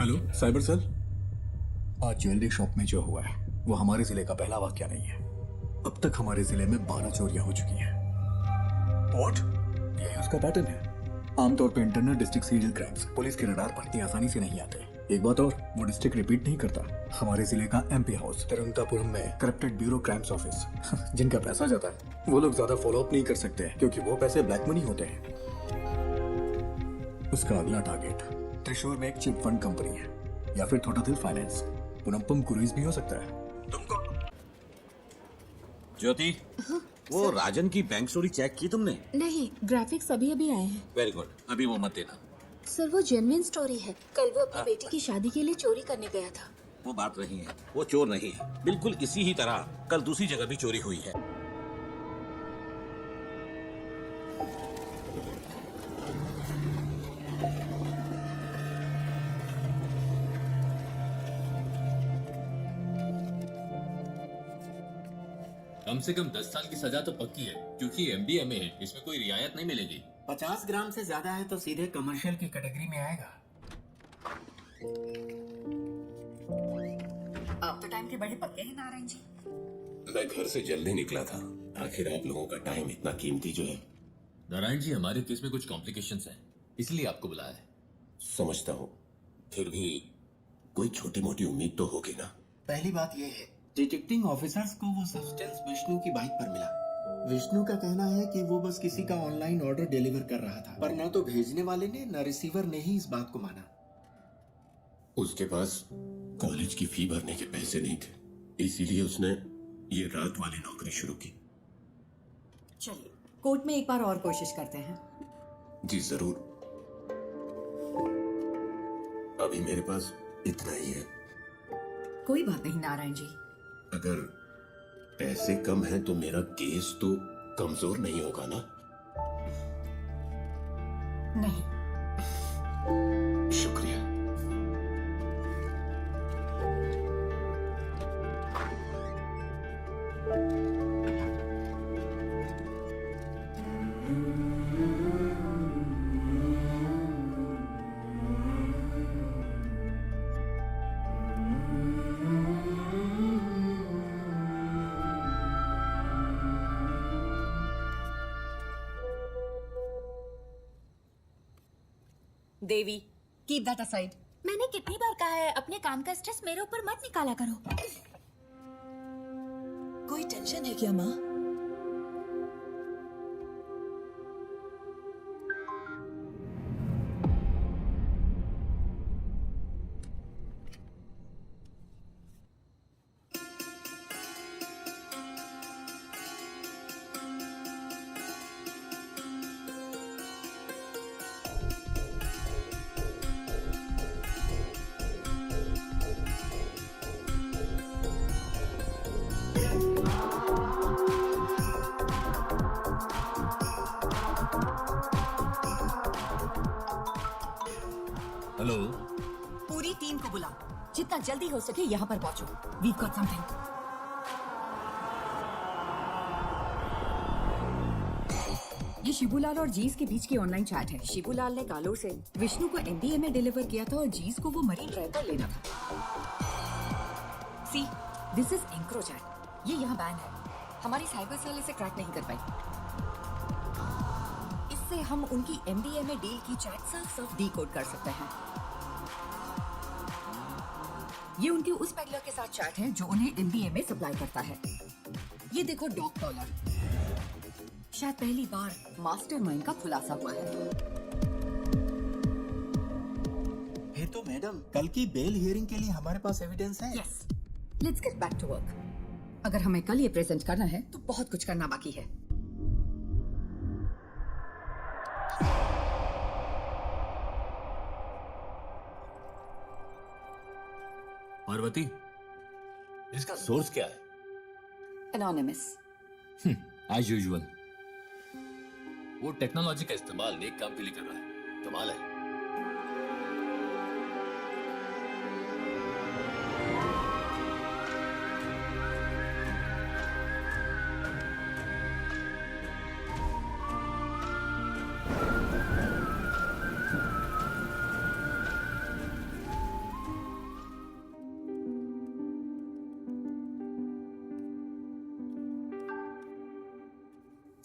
Hello cyber cell. आज jewellery shop में जो हुआ है वो हमारे जिले का पहला वाकया नहीं है। अब तक हमारे जिले में 12 चोरियां हो चुकी हैं। व्हाट? यही उसका पैटर्न है। आमतौर पे internal district serial crimes police के रडार पर इतनी आसानी से नहीं आते। एक बात और, वो डिस्ट्रिक्ट रिपीट नहीं करता। हमारे जिले का एमपी हाउस तिरुवनंतपुरम में करप्टेड ब्यूरो क्राइम्स ऑफिस जिनका पैसा जाता है वो लोग ज्यादा फॉलो अप नहीं कर सकते क्योंकि वो पैसे ब्लैक मनी होते हैं। उसका अगला टारगेट त्रिशूर में एक चिट फंड कंपनी है या फिर थोटादिल फाइनेंस। पुनप्पम क्रूइज भी हो सकता है। तुमको ज्योति, वो राजन की बैंक स्टोरी चेक की तुमने? नहीं, ग्राफिक्स अभी अभी आए हैं। वेरी गुड, अभी वो मत देना। सर वो जेन्युइन स्टोरी है। कल वो अपनी बेटी की शादी के लिए चोरी करने गया था। वो बात नहीं है, वो चोर नहीं है। बिल्कुल इसी ही तरह कल दूसरी जगह भी चोरी हुई है। कम से कम 10 साल की सजा तो पक्की है क्योंकि एमडीएमए है, इसमें कोई रियायत नहीं मिलेगी। 50 ग्राम से ज्यादा है तो सीधे कमर्शियल की कैटेगरी में आएगा। आप तो टाइम के बड़े पक्के हैं नारायण जी। मैं घर से जल्दी निकला था। आखिर आप लोगों का टाइम इतना कीमती जो है। नारायण जी, हमारे केस में कुछ कॉम्प्लिकेशंस हैं, इसलिए आपको बुलाया है। समझता हूँ, फिर भी कोई छोटी मोटी उम्मीद तो होगी ना। पहली बात यह है, डिटेक्टिंग ऑफिसर्स को वो सब्सटेंस विष्णु की बाइक पर मिला। विष्णु का कहना है कि वो बस किसी का ऑनलाइन ऑर्डर डिलीवर कर रहा था, पर न तो भेजने वाले ने न रिसीवर ने ही इस बात को माना। उसके पास कॉलेज की फी भरने के पैसे नहीं थे, इसीलिए उसने ये रात वाली नौकरी शुरू की। चलिए कोर्ट में एक बार और कोशिश करते हैं। जी जरूर। अभी मेरे पास इतना ही है। कोई बात नहीं नारायण जी। अगर पैसे कम हैं तो मेरा केस तो कमजोर नहीं होगा ना? नहीं। शुक्रिया। देवी, कीप दैट असाइड। मैंने कितनी बार कहा है अपने काम का स्ट्रेस मेरे ऊपर मत निकाला करो। कोई टेंशन है क्या माँ? हेलो, पूरी टीम को बुलाओ, जितना जल्दी हो सके यहाँ पर पहुंचो। We got something. ये शिबूलाल और जीस के बीच की ऑनलाइन चैट है। शिबूलाल ने कालोर से विष्णु को एमडीएमए डिलीवर किया था और जीस को वो मरीन ड्राइव पर लेना था। सी, दिस इज एंक्रोचैट। ये यहाँ बैन है। हमारी साइबर सेल इसे ट्रैक नहीं कर पाई। इससे हम उनकी एमडीएमए डील की चैट साफ साफ डीकोड कर सकते हैं। ये उनके उस पेडलर के साथ चैट है जो उन्हें एमडीएमए सप्लाई करता है। ये देखो डॉग कॉलर। शायद पहली बार मास्टरमाइंड का खुलासा हुआ है। फिर तो मैडम कल की बेल हियरिंग के लिए हमारे पास एविडेंस है। Yes, let's get back to work. अगर हमें कल ये प्रेजेंट करना है तो बहुत कुछ करना बाकी है। पार्वती, इसका सोर्स क्या है? एनोनिमस। एज यूजुअल, वो टेक्नोलॉजी का इस्तेमाल नेक काम के लिए कर रहा है। कमाल है।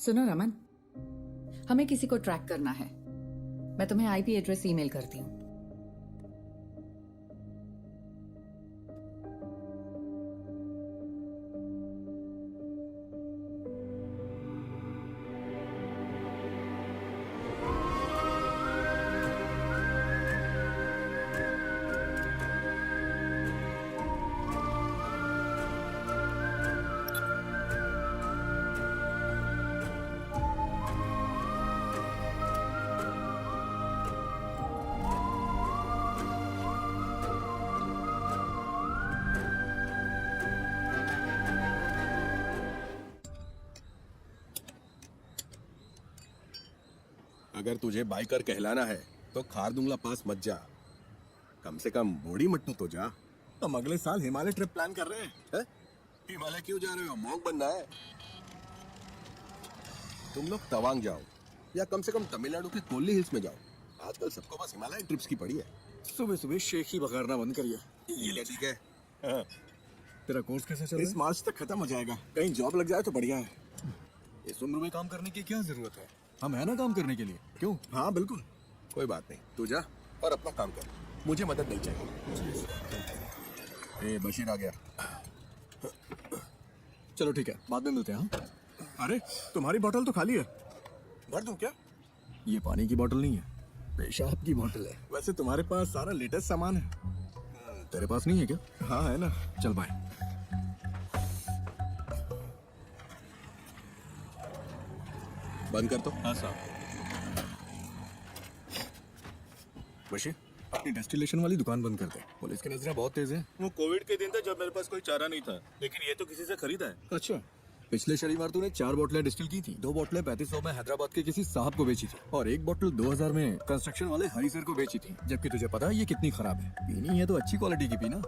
सुनो रमन, हमें किसी को ट्रैक करना है। मैं तुम्हें आईपी एड्रेस ईमेल करती हूँ। अगर तुझे बाइकर कहलाना है तो खारदुंगला पास मत जा, कम से कम बॉडी मट्टू तो जा। हम अगले साल हिमालय ट्रिप प्लान कर रहे हैं। हिमालय क्यों जा रहे हो? मॉन्क बनना है। तुम लोग तवांग जाओ या कम से कम तमिलनाडु के कोल्ली हिल्स में जाओ। आजकल सबको बस हिमालय ट्रिप्स की पड़ी है। सुबह सुबह शेख ही बघारना बंद करिए। ये ले ठीक है। तेरा कोर्स कैसा चल रहा इस मार्च तक खत्म हो जाएगा। कहीं जॉब लग जाए तो बढ़िया है। है? इस उम्र में काम करने की क्या जरूरत है? हम है ना काम करने के लिए। क्यों? हाँ बिल्कुल, कोई बात नहीं। तू जा और अपना काम कर, मुझे मदद नहीं चाहिए। ए बशीर आ गया। चलो ठीक है, बाद में मिलते हैं। हाँ? अरे तुम्हारी बोतल तो खाली है, भर दूं क्या? ये पानी की बोतल नहीं है, पेशाब की बोतल है। वैसे तुम्हारे पास सारा लेटेस्ट सामान है। तेरे पास नहीं है क्या? हाँ है ना। चल बाय। बंद कर तो। हाँ साहब। बशीर, अपनी डेस्टिलेशन वाली दुकान बंद कर दे। पुलिस की नजरें बहुत तेज हैं। वो कोविड के दिन था जब मेरे पास कोई चारा नहीं था, लेकिन ये तो किसी से खरीदा है। अच्छा, पिछले शनिवार तूने 4 बोतलें डिस्टिल की थी। 2 बोतलें 3500 में हैदराबाद के किसी साहब को बेची थी और 1 बोतल 2000 में कंस्ट्रक्शन वाले हरी सर को बेची थी। जबकि तुझे पता है ये कितनी खराब है। पीनी है तो अच्छी क्वालिटी की पीना।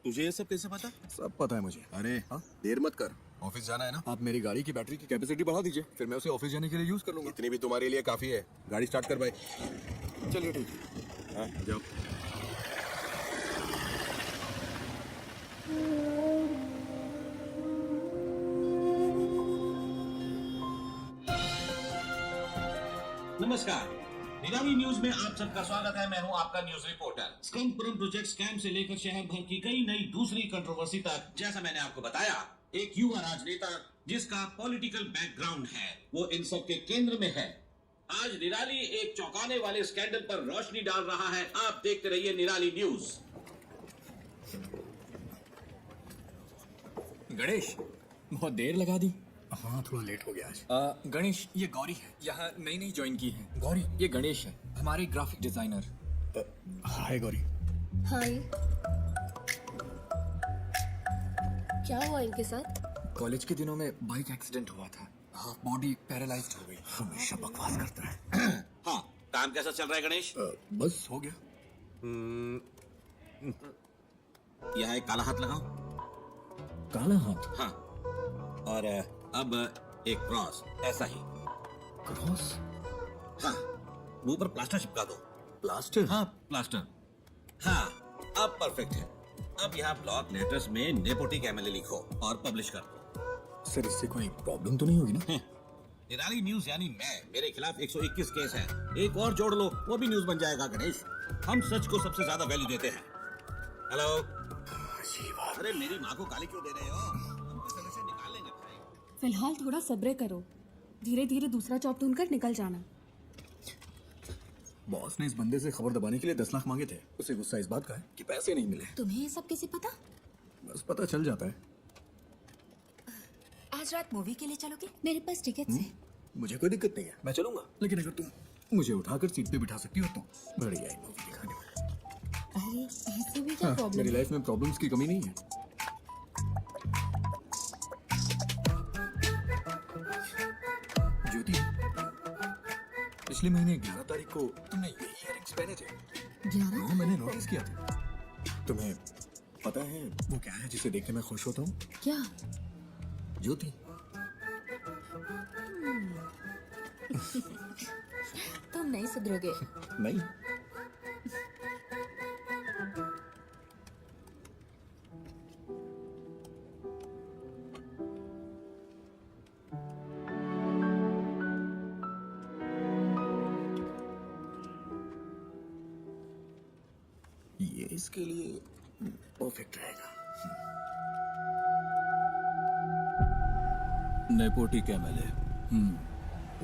तुझे ये सब कैसे पता? सब पता है मुझे। अरे हाँ? देर मत कर, ऑफिस जाना है ना। आप मेरी गाड़ी की बैटरी की कैपेसिटी बढ़ा दीजिए, फिर मैं उसे ऑफिस जाने के लिए यूज कर लूंगा। इतनी भी तुम्हारे लिए काफी है। गाड़ी स्टार्ट कर भाई। चलिए ठीक है। हाँ जाओ। नमस्कार, निराली न्यूज में आप सबका स्वागत है। मैं हूं आपका न्यूज रिपोर्टर। स्कंदपुरम प्रोजेक्ट स्कैम से लेकर शहर भर की कई नई दूसरी कंट्रोवर्सी तक, जैसा मैंने आपको बताया, एक युवा राजनेता जिसका पॉलिटिकल बैकग्राउंड है, वो इन सब के केंद्र में है। आज निराली एक चौंकाने वाले स्कैंडल पर रोशनी डाल रहा है। आप देखते रहिए निराली न्यूज। गणेश, बहुत देर लगा दी। हाँ, थोड़ा लेट हो गया आज। गणेश, ये गौरी है, यहाँ नई नई ज्वाइन की है। गौरी, ये गणेश है, हमारे ग्राफिक डिजाइनर। हाय गौरी। हाय। क्या हुआ इनके साथ? कॉलेज के दिनों में बाइक एक्सीडेंट हुआ था, हाफ बॉडी पैरालाइज्ड हो गई। हमेशा बकवास करता है। हाँ, काम कैसा चल रहा है गणेश? बस हो गया। यहाँ एक काला हाथ लगाओ। काला हाथ? हाँ, और अब एक क्रॉस, ऐसा ही। क्रॉस? हाँ, मुंह पर प्लास्टर चिपका दो। प्लास्टर? हाँ, प्लास्टर। हाँ, अब परफेक्ट है। अब यहाँ ब्लॉक लेटर्स में नेपोटिक एमएलए लिखो और पब्लिश कर दो। सर, इससे कोई प्रॉब्लम तो नहीं होगी ना? निराली न्यूज यानी मैं, मेरे खिलाफ 121 केस है। एक और जोड़ लो, वो भी न्यूज बन जाएगा गणेश। हम सच को सबसे ज्यादा वैल्यू देते हैं। हेलो। अरे मेरी माँ को गाली क्यों दे रहे हो? हम तो सलूशन निकाल लेंगे भाई। फिलहाल थोड़ा सब्र करो, धीरे धीरे दूसरा जॉब ढूंढकर निकल जाना। बॉस ने इस बंदे से खबर दबाने के लिए 10 लाख मांगे थे। उसे गुस्सा इस बात का है कि पैसे नहीं मिले। तुम्हें ये सब कैसे पता? बस पता चल जाता है। आज रात मूवी के लिए चलोगे? मेरे पास टिकट्स हैं। मुझे कोई दिक्कत नहीं है, मैं चलूंगा। लेकिन अगर तुम मुझे उठाकर सीट पे बिठा सकती हो तो बढ़िया है मूवी दिखाने में। अरे ऐसे भी क्या हाँ, प्रॉब्लम मेरी है? लाइफ में प्रॉब्लम्स की कमी नहीं है। ज्योति, पिछले महीने 11 तारीख को तुमने ये इयररिंग्स पहने थे। 11? हाँ, मैंने नोटिस किया था। तुम्हें पता है वो क्या है जिसे देख के मैं खुश होता हूँ? क्या? ज्योति। तुम नहीं सुधरोगे। नहीं। ये इसके लिए परफेक्ट रहेगा। नेपोटी कैमल है।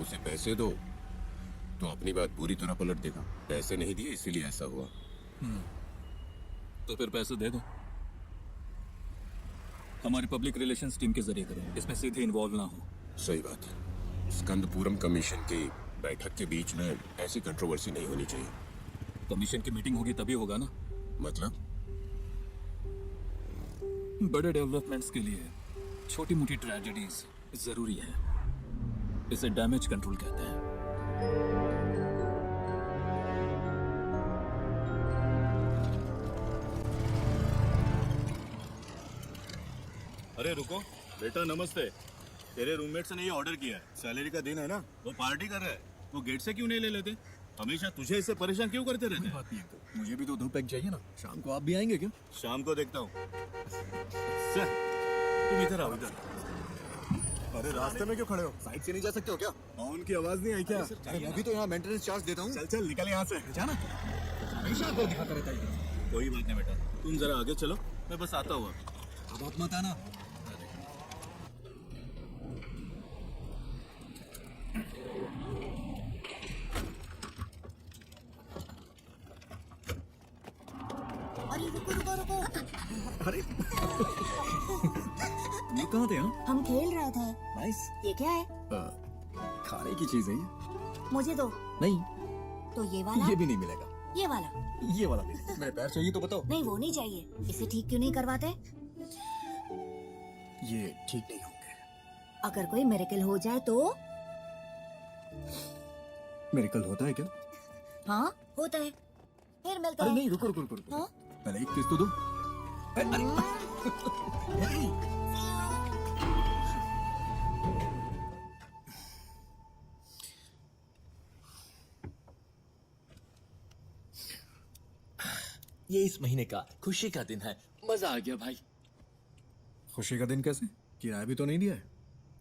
उसे पैसे दो तो अपनी बात पूरी तरह पलट देगा। पैसे नहीं दिए इसीलिए ऐसा हुआ। तो फिर पैसे दे दो। हमारी पब्लिक रिलेशंस टीम के जरिए करो, इसमें सीधे इन्वॉल्व ना हो। सही बात है। स्कंदपुरम कमीशन की बैठक के बीच में ऐसी कंट्रोवर्सी नहीं होनी चाहिए। कमीशन की मीटिंग होगी तभी होगा ना। मतलब बड़े डेवलपमेंट्स के लिए छोटी मोटी ट्रेजेडीज जरूरी है। इसे डैमेज कंट्रोल कहते हैं। अरे रुको बेटा, नमस्ते। तेरे रूममेट्स ने ये ऑर्डर किया है। सैलरी का दिन है ना, वो पार्टी कर रहा है। वो गेट से क्यों नहीं ले लेते? हमेशा तुझे इससे परेशान क्यों करते रहते? बात नहीं है, मुझे भी तो 2 पैक चाहिए ना। शाम को आप भी आएंगे क्या? शाम को देखता हूँ। सर तुम इधर आओ, इधर। अरे रास्ते में क्यों खड़े हो? साइड से नहीं जा सकते हो क्या? ऑन की आवाज नहीं आई क्या? अरे मैं भी तो यहाँ मेंटेनेंस चार्ज देता हूँ। चल चल निकल यहाँ से। जाना हमेशा आपको दिखाता रहता है। कोई बात नहीं बेटा, तुम जरा आगे चलो, मैं बस आता हूँ। अब आप मत आना। अरे रुको रुको रुको, अरे ये कहाँ थे? हाँ हम खेल रहे थे। नाइस। ये क्या है? खाने की चीज है ये। मुझे दो। नहीं, तो ये वाला? ये भी नहीं मिलेगा। ये वाला? ये वाला भी नहीं। मेरे पैर चाहिए तो बताओ। नहीं, वो नहीं चाहिए। इसे ठीक क्यों नहीं करवाते? ये ठीक नहीं होंगे। अगर कोई मिरेकल हो जाए तो? मेरेकल होता है क्या? हाँ होता है। फिर मिलते अरे हैं। नहीं, रुको रुको रुको रुको। हाँ? पहले एक किस तो दो। अरे ये इस महीने का खुशी का दिन है। मजा आ गया भाई। खुशी का दिन कैसे? किराया भी तो नहीं दिया है।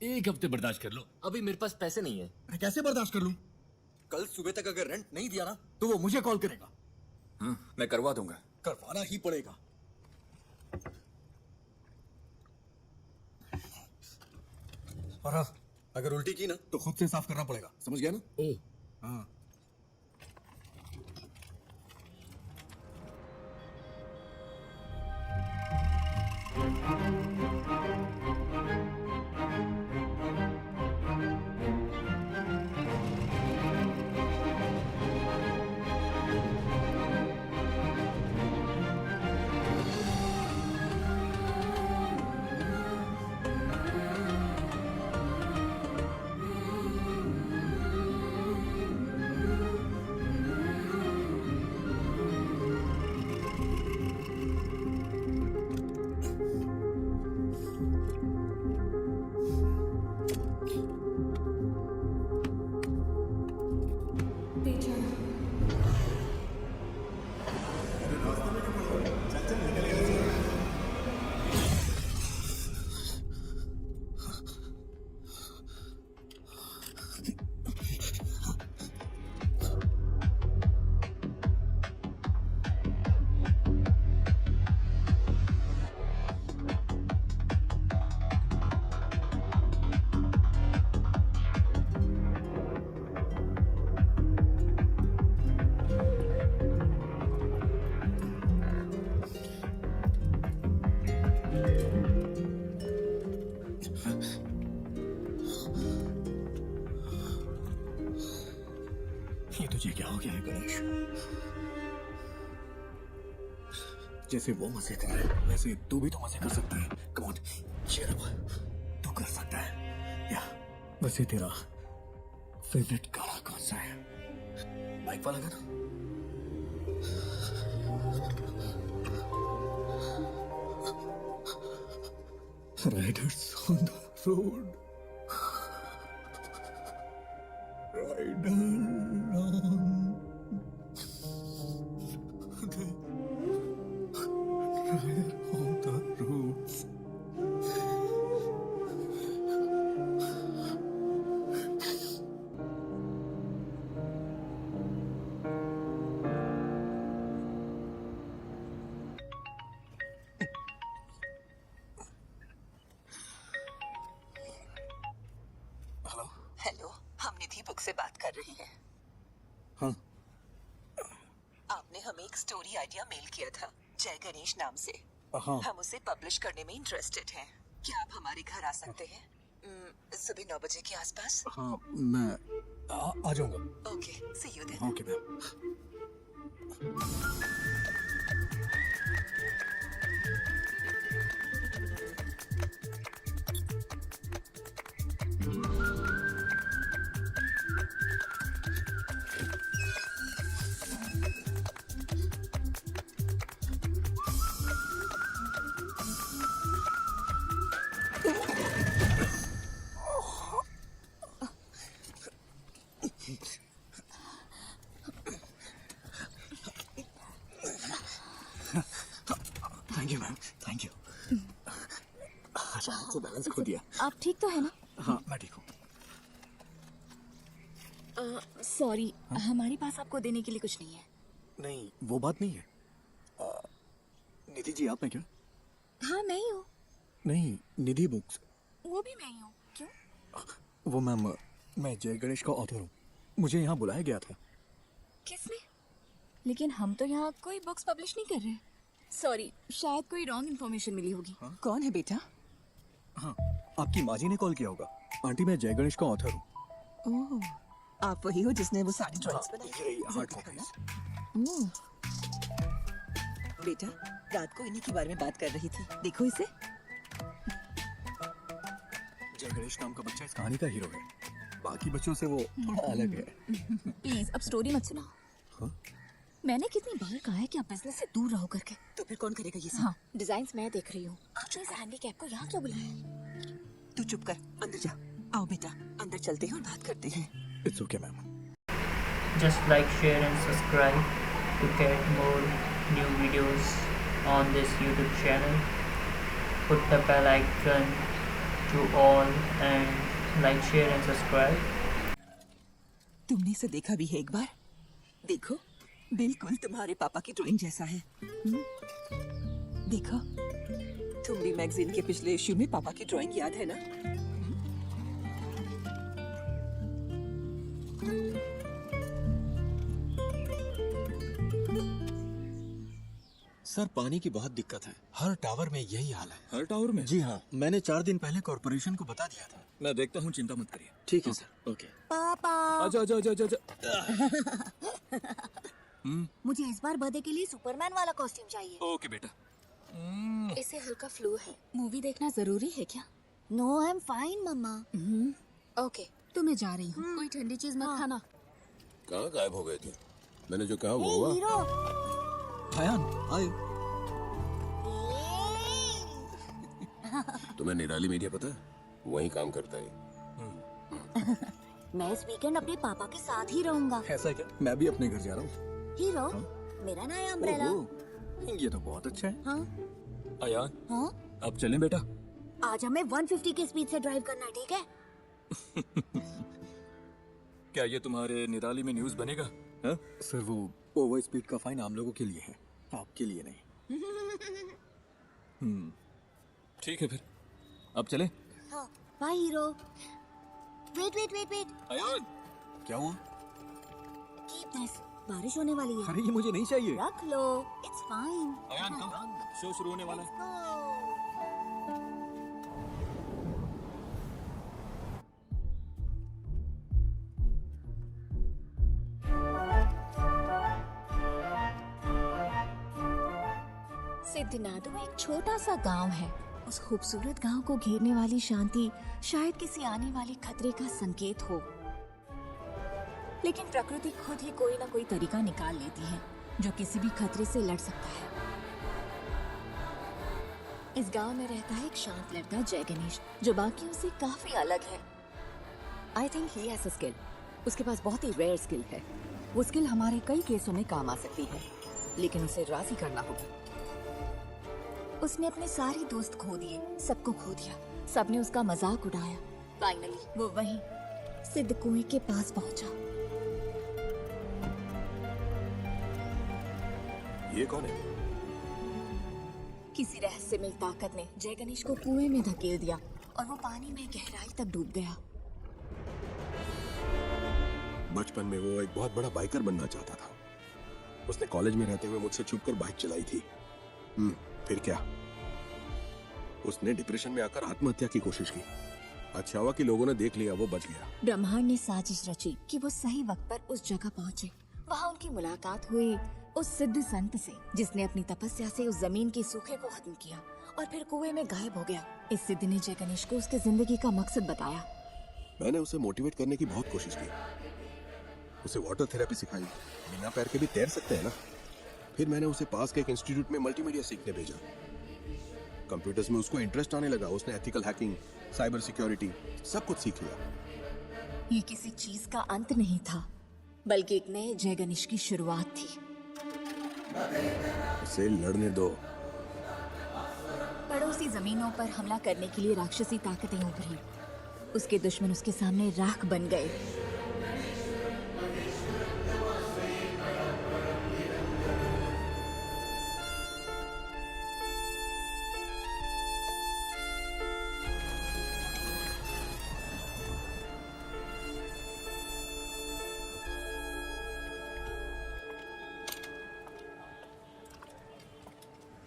1 हफ्ते बर्दाश्त कर लो, अभी मेरे पास पैसे नहीं है। अरे कैसे बर्दाश्त कर लूं? कल सुबह तक अगर रेंट नहीं दिया ना तो वो मुझे कॉल करेगा। मैं करवा दूंगा। करवाना ही पड़ेगा। और हाँ, अगर उल्टी की ना तो खुद से साफ करना पड़ेगा। समझ गया ना? ओ हाँ। ये तुझे क्या हो गया है गणेश? जैसे वो मजे कर रहे हैं वैसे तू भी तो मजे कर सकता है। Come on, cheer up. तू कर सकता है। या वैसे तेरा फेवरेट गाना कौन सा है? बाइक वाला गाना? Riders on the road. Rider on the road. रही हैं। हाँ आपने हमें एक स्टोरी आइडिया मेल किया था जय गणेश नाम से। हाँ हम उसे पब्लिश करने में इंटरेस्टेड हैं। क्या आप हमारे घर आ सकते हैं सुबह 9 बजे के आसपास? हाँ मैं आ जाऊंगा। Okay, see you then. Okay ma'am. Thank you ma'am, thank you. अचानक से बैलेंस खो दिया। आप ठीक तो है ना? हाँ मैं ठीक हूँ। सॉरी, हमारे पास आपको देने के लिए कुछ नहीं है। नहीं वो बात नहीं है। निधि जी आप हैं क्या? हाँ मैं ही हूँ। नहीं निधि बुक्स। वो भी मैं ही हूँ। क्यों? वो मैम मैं जय गणेश का ऑथर हूँ। मुझे यहाँ बुलाया गया था। किसने? लेकिन हम तो यहाँ कोई बुक्स पब्लिश नहीं कर रहे। सॉरी, शायद कोई रॉन्ग इन्फॉर्मेशन मिली होगी। कौन है बेटा? हाँ आपकी माँ जी ने कॉल किया होगा। आंटी मैं जय गणेश का ऑथर हूँ। ओह, आप वही हो जिसने वो सारी ड्राइंग्स बनाई? ये रही हार्ड कॉपीज। बेटा, रात को इन्हीं के बारे में बात कर रही थी। देखो इसे। जय गणेश नाम का बच्चा इस कहानी का हीरो है। बाकी बच्चों से वो थोड़ा अलग है। प्लीज अब स्टोरी मत सुनाओ। हाँ? मैंने कितनी बार कहा है कि आप बिजनेस से दूर रहो करके। तो फिर कौन करेगा ये सब? हाँ, डिजाइन्स मैं देख रही हूँ। आपने इस हैंडीकैप को यहाँ क्यों बुलाया? तू चुप कर, अंदर जा। आओ बेटा, अंदर चलते हैं और बात करते हैं। It's okay ma'am. Just like, share and subscribe to get more new videos on this YouTube channel. Put the bell icon to all and like, share and subscribe. तुमने इसे देखा भी है एक बार? देखो, बिल्कुल तुम्हारे पापा की ड्राइंग जैसा है। देखो, तुम भी मैगजीन के पिछले इश्यू में पापा की ड्राइंग याद है ना? सर पानी की बहुत दिक्कत है। हर टावर में यही हाल है। हर टावर में? जी हाँ, मैंने 4 दिन पहले कॉर्पोरेशन को बता दिया था। मैं देखता हूँ, चिंता मत करिए। ठीक है सर। ओके। पापा, आजा आजा आजा आजा। मुझे इस बार बर्थडे के लिए सुपरमैन वाला कॉस्ट्यूम चाहिए। ओके बेटा। इसे हल्का फ्लू है। मूवी देखना जरूरी है क्या? नो आई एम फाइन मम्मा। ओके, तो मैं जा रही हूँ। कोई ठंडी चीज मत खाना। कहाँ गायब हो गए थे? मैंने जो कहा वो हुआ? हीरो, हायान आए। तुम्हें निराली मीडिया पता है? वही काम करता है। मैं इस वीकेंड अपने पापा के साथ ही रहूंगा। ऐसा क्या? मैं भी अपने घर जा रहा हूँ। हीरो, मेरा नया अम्ब्रेला। ये तो बहुत अच्छा है। हाँ आयान, हाँ, अब चलें बेटा। आज हमें 150 की स्पीड से ड्राइव करना है, ठीक है? क्या ये तुम्हारे निराली में न्यूज़ बनेगा? हाँ? सर वो ओवर स्पीड का फाइन आम लोगों के लिए है, आपके लिए नहीं। ठीक है फिर, अब चलें? हाँ, bye hero. Wait wait wait wait, Ayaan, क्या हुआ? Keep this. बारिश होने वाली है। अरे ये मुझे नहीं चाहिए। रख लो, it's fine. Ayaan come, show शुरू होने वाला है। सिद्धनाडु एक छोटा सा गांव है। उस खूबसूरत गांव को घेरने वाली शांति शायद किसी आने वाले खतरे का संकेत हो, लेकिन प्रकृति खुद ही कोई ना कोई तरीका निकाल लेती है जो किसी भी खतरे से लड़ सकता है। इस गांव में रहता है एक शांत लड़का जय गणेश, जो बाकियों से काफी अलग है। I think he has a skill. उसके पास बहुत ही रेयर स्किल है। वो स्किल हमारे कई केसों में काम आ सकती है, लेकिन उसे राजी करना होगा। उसने अपने सारे दोस्त खो दिए, सबको खो दिया। सबने उसका मजाक उड़ाया। फाइनली वो वहीं सिद्ध कुएं के पास पहुंचा। ये कौन है? किसी रहस्यमय ताकत ने जय गणेश को कुएं में धकेल दिया और वो पानी में गहराई तक डूब गया। बचपन में वो एक बहुत बड़ा बाइकर बनना चाहता था। उसने कॉलेज में रहते हुए मुझसे छुपकर बाइक चलाई थी। फिर क्या, उसने डिप्रेशन में आकर आत्महत्या की कोशिश की। अच्छा हुआ कि लोगों ने देख लिया, वो बच गया। ब्रह्मांड ने साजिश रची कि वो सही वक्त पर उस जगह पहुंचे। वहाँ उनकी मुलाकात हुई उस सिद्ध संत से, जिसने अपनी तपस्या से उस जमीन के सूखे को खत्म किया और फिर कुएं में गायब हो गया। इस सिद्ध ने जय गणेश को उसके जिंदगी का मकसद बताया। मैंने उसे मोटिवेट करने की बहुत कोशिश की, उसे वाटर थेरेपी सिखाई। बिना पैर के भी तैर सकते हैं ना। फिर मैंने उसे पास के एक इंस्टीट्यूट में मल्टीमीडिया सीखने भेजा। कंप्यूटर्स में उसको इंटरेस्ट आने लगा। उसने एथिकल हैकिंग, साइबर सिक्योरिटी सब कुछ सीख लिया। ये किसी चीज का अंत नहीं था, बल्कि एक नए जय गणेश की शुरुआत थी। उसे लड़ने दो। पड़ोसी जमीनों पर हमला करने के लिए राक्षसी ताकतें उभरी। उसके दुश्मन उसके सामने राख बन गए।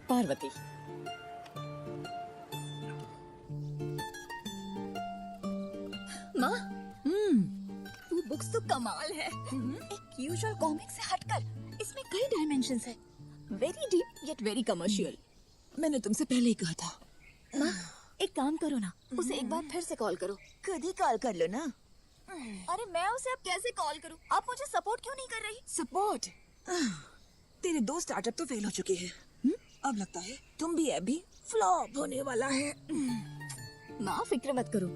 पार्वती, माँ, वो बुक्स तो कमाल है। एक यूजुअल कॉमिक से हटकर इसमें कई डायमेंशंस है। Very deep yet very commercial. मैंने तुमसे पहले ही कहा था। माँ, एक काम करो ना, उसे एक बार फिर से कॉल करो। खुद ही कॉल कर लो ना। अरे मैं उसे अब कैसे कॉल करूँ? आप मुझे सपोर्ट क्यों नहीं कर रही? सपोर्ट? तेरे 2 स्टार्टअप तो फेल हो चुके हैं। अब लगता है तुम भी अभी फ्लॉप होने वाला है। माँ फिक्र मत करो,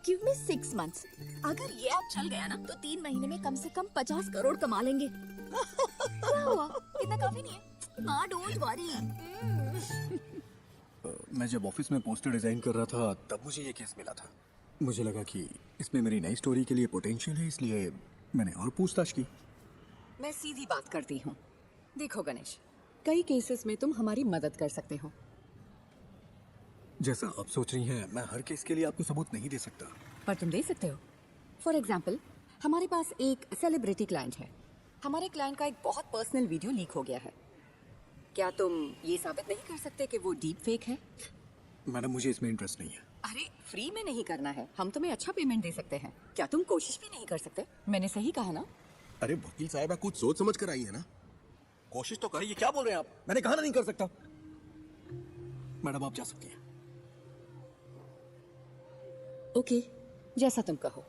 गिव मी 6 months। अगर ये ऐप चल गया ना तो 3 महीने में कम से कम 50 करोड़ कमा लेंगे। क्या हुआ? इतना काफी नहीं है? माँ डोंट वरी। मैं जब ऑफिस में पोस्टर डिजाइन कर रहा था तब मुझे ये केस मिला था। मुझे लगा कि इसमें मेरी नई स्टोरी के लिए पोटेंशियल है, इसलिए मैंने और पूछताछ की। मैं सीधी बात करती हूँ। देखो गणेश, कई केसेस में तुम हमारी मदद कर सकते हो। जैसा आप सोच रही हैं, मैं हर केस के लिए आपको सबूत नहीं दे सकता। पर तुम दे सकते हो। फॉर एग्जाम्पल, हमारे पास एक सेलिब्रिटी क्लाइंट है। हमारे क्लाइंट का एक बहुत पर्सनल वीडियो लीक हो गया है। क्या तुम ये साबित नहीं कर सकते कि वो डीप फेक है? मैडम, मुझे इसमें इंटरेस्ट नहीं है। अरे फ्री में नहीं करना है, हम तुम्हें अच्छा पेमेंट दे सकते हैं। क्या तुम कोशिश भी नहीं कर सकते? मैंने सही कहा ना? अरे वकील साहब, कुछ सोच समझ कर आई है ना। कोशिश तो करिए। क्या बोल रहे हैं आप? मैंने कहा ना नहीं कर सकता। मैडम आप जा सकती हैं। ओके, जैसा तुम कहो।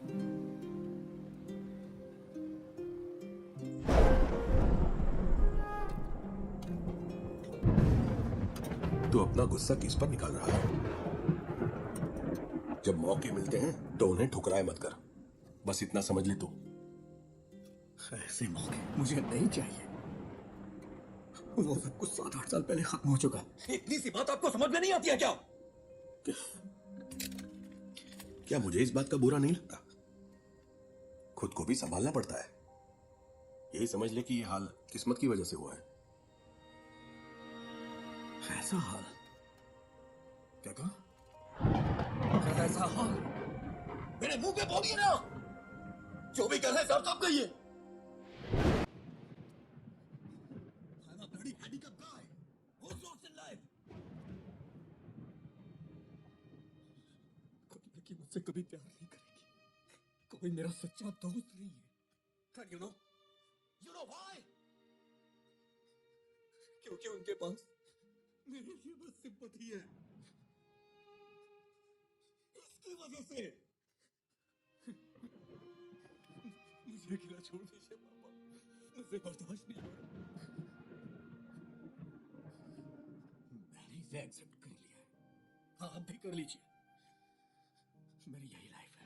तू अपना गुस्सा किस पर निकाल रहा है? जब मौके मिलते हैं तो उन्हें ठुकराए मत कर। बस इतना समझ ले तू। ऐसे मौके मुझे नहीं चाहिए। वो सब कुछ 7-8 साल पहले खत्म हो चुका है। इतनी सी बात आपको समझ में नहीं आती है क्या? क्या मुझे इस बात का बुरा नहीं लगता? खुद को भी संभालना पड़ता है। यही समझ ले कि ये हाल किस्मत की वजह से हुआ है। ऐसा हाल? क्या कहा? ऐसा हाल? मेरे मुंह पे बोलिए ना। जो भी कर रहे साहब साहब कहिए। I'm a bloody handicapped guy. Who walks in life? कोई लड़की मुझसे कभी प्यार नहीं करेगी। कोई मेरा सच्चा दोस्त नहीं है। And you know why? क्योंकि उनके पास मेरे लिए बस सिंपैथी है। इसकी वजह से मुझे अकेला छोड़ दीजिए पापा। मुझसे बर्दाश्त नहीं हो रहा। मैंने इसे एक्सेप्ट कर लिया है। हाँ, आप भी कर लीजिए। मेरी यही लाइफ है।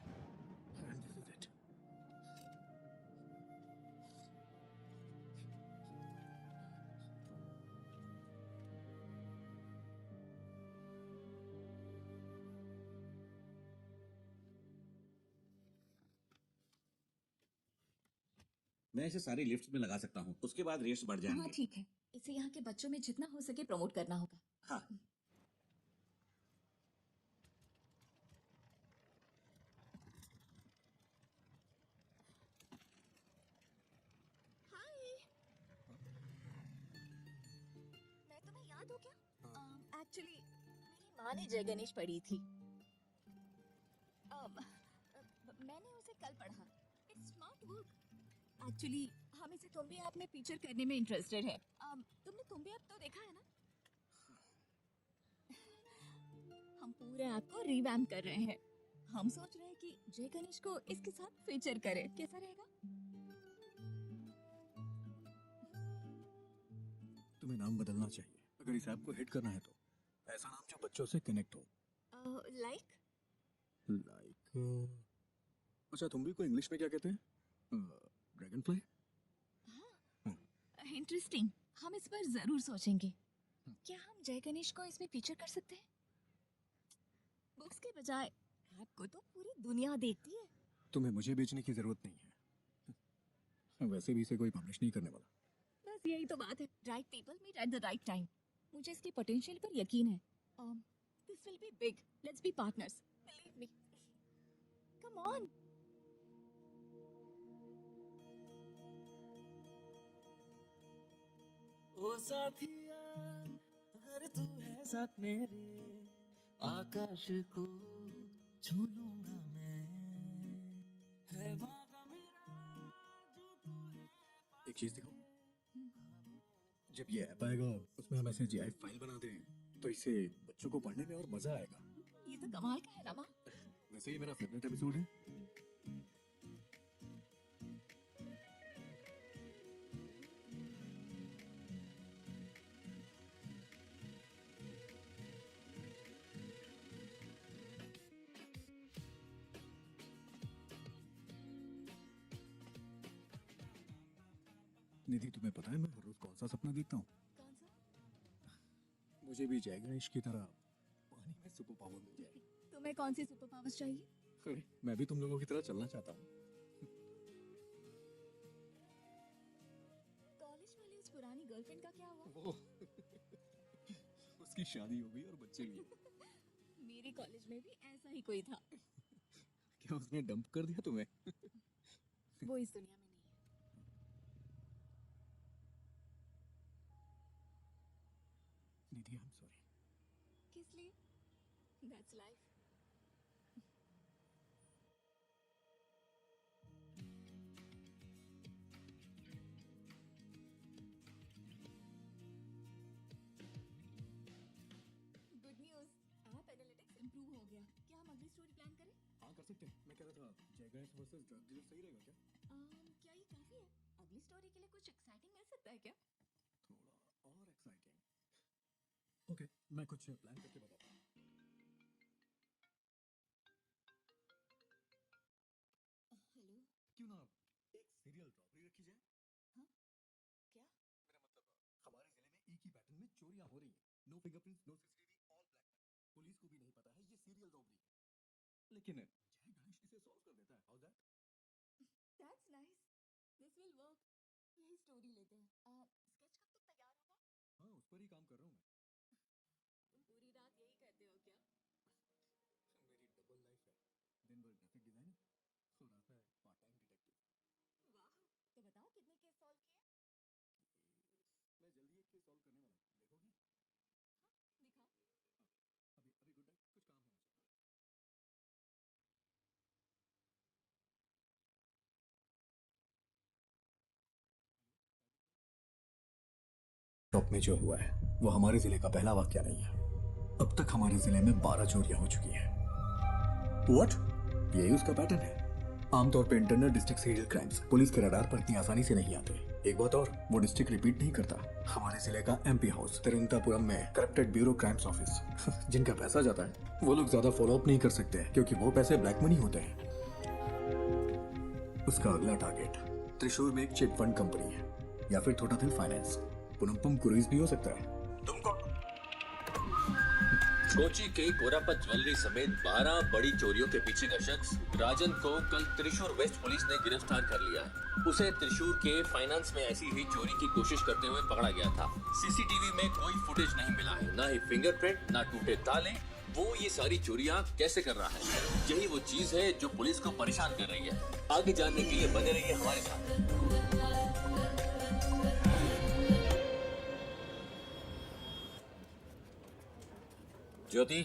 And this is it. मैं इसे सारी लिफ्ट्स में लगा सकता हूँ, उसके बाद रेट्स बढ़ हाँ जाएंगे। ठीक है, इसे यहाँ के बच्चों में जितना हो सके प्रमोट करना होगा। हाँ। बता दो क्या? एक्चुअली मेरी माँ ने जय गणेश पढ़ी थी। मैंने उसे कल पढ़ा। It's smart work. एक्चुअली हम इसे तुम्बी ऐप में फीचर करने में इंटरेस्टेड है। तुमने तुम्बी ऐप तो देखा है ना? हम पूरे ऐप को रिवैम्प कर रहे हैं। हम सोच रहे हैं कि जय गणेश को इसके साथ फीचर करें। कैसा रहेगा? तुम्हें नाम बदलना चाहिए अगर इस ऐप को हिट करना है तो। ऐसा नाम जो बच्चों से कनेक्ट हो। लाइक अच्छा, तुम भी को इंग्लिश में क्या कहते हैं? Dragon fly. इंटरेस्टिंग। हम इस पर जरूर सोचेंगे। क्या हम जय गणेश को इसमें फीचर कर सकते हैं? बुक्स के बजाय ऐप को तो पूरी दुनिया देखती है। तुम्हें मुझे बेचने की जरूरत नहीं है। वैसे भी इसे कोई पब्लिश नहीं करने वाला। बस यही तो बात है। Right people meet at the right time. मुझे इसके पोटेंशियल पर यकीन है। This will be big. Let's be partners. Believe me. Come on. ओ साथिया, अगर तू है साथ मेरे, आकाश को छू लूंगा मैं। है वादा मेरा जो तू है। एक चीज देखो, जब ये ऐप आएगा उसमें हम ऐसे GIF फाइल बना दें तो इससे बच्चों को पढ़ने में और मजा आएगा। ये तो कमाल का है रमा। वैसे ही मेरा फेवरेट एपिसोड है। निधि, तुम्हें पता है मैं हर रोज कौन सा सपना देखता हूँ? कौन सा? मुझे भी जय गणेश की तरह पानी में सुपर पावर मिल जाए। तुम्हें कौन सी सुपर पावर्स चाहिए? अरे, मैं भी तुम लोगों की तरह चलना चाहता हूँ। कॉलेज वाली उस पुरानी गर्लफ्रेंड का क्या हुआ? वो उसकी शादी हो गई और बच्चे भी। मेरे कॉलेज में भी ऐसा ही कोई था। क्या उसने डंप कर दिया तुम्हें? वो इस दुनिया में नहीं है। निधि, आई एम सॉरी। किस लिए? That's life. Good news, app analytics improve हो गया। क्या हम अगली स्टोरी प्लान करें? हाँ, कर सकते हैं। मैं कह रहा था जय गणेश वर्सेस ड्रग डीलर सही रहेगा क्या? क्या ये काफी है? अगली स्टोरी के लिए कुछ एक्साइटिंग मिल सकता है क्या? थोड़ा और एक्साइटिंग। ओके, मैं कुछ प्लान करके बताता हूँ। हेलो। क्यों ना एक सीरियल रॉबरी रखी जाए? हाँ? क्या? मेरा मतलब हमारे जिले में एक ही पैटर्न में चोरियां हो रही हैं। No fingerprints, no CCTV, all black man. Police को भी नहीं पता है ये सीरियल रॉबरी है। लेकिन जय गणेश इसे सॉल्व कर देता है। How that? That's nice. This will work. यही स्टोरी लेते हैं। स्केच कब तक तैयार होगा? हाँ, उस पर ही काम कर रहा हूँ मैं। तुम पूरी रात यही करते हो क्या? मेरी डबल लाइफ है। दिन भर ग्राफिक डिजाइनिंग और रात में पार्ट टाइम डिटेक्टिव। वाह। तो बताओ कितने केस सॉल्व किए? मैं जल्दी एक केस सॉल्व करने वाला हूँ। देखोगी? दिखाओ। अभी गुड नाइट, कुछ काम है मुझे। शॉप में जो हुआ है वो हमारे जिले का पहला वाकया नहीं है। अब तक हमारे जिले में 12 चोरियां हो चुकी हैं। व्हाट? यही उसका पैटर्न है। आमतौर पे internal district serial crimes police के रडार पर इतनी आसानी से नहीं आते। एक बात और, वो डिस्ट्रिक्ट रिपीट नहीं करता। हमारे जिले का MP हाउस तिरुवनंतपुरम में करप्टेड ब्यूरो क्राइम्स ऑफिस जिनका पैसा जाता है वो लोग ज्यादा फॉलो अप नहीं कर सकते क्योंकि वो पैसे ब्लैक मनी होते हैं। उसका अगला टारगेट त्रिशूर में एक चिट फंड कंपनी है या फिर थोटाथिल फाइनेंस। पुनमपुम क्रूइज भी हो सकता है। तुमको कोची के कोरापत ज्वेलरी समेत 12 बड़ी चोरियों के पीछे का शख्स राजन को कल त्रिशूर वेस्ट पुलिस ने गिरफ्तार कर लिया है। उसे त्रिशूर के फाइनेंस में ऐसी ही चोरी की कोशिश करते हुए पकड़ा गया था। CCTV में कोई फुटेज नहीं मिला है, ना ही फिंगरप्रिंट, ना टूटे ताले। वो ये सारी चोरियां कैसे कर रहा है, यही वो चीज है जो पुलिस को परेशान कर रही है। आगे जानने के लिए बने रहिए हमारे साथ। ज्योति,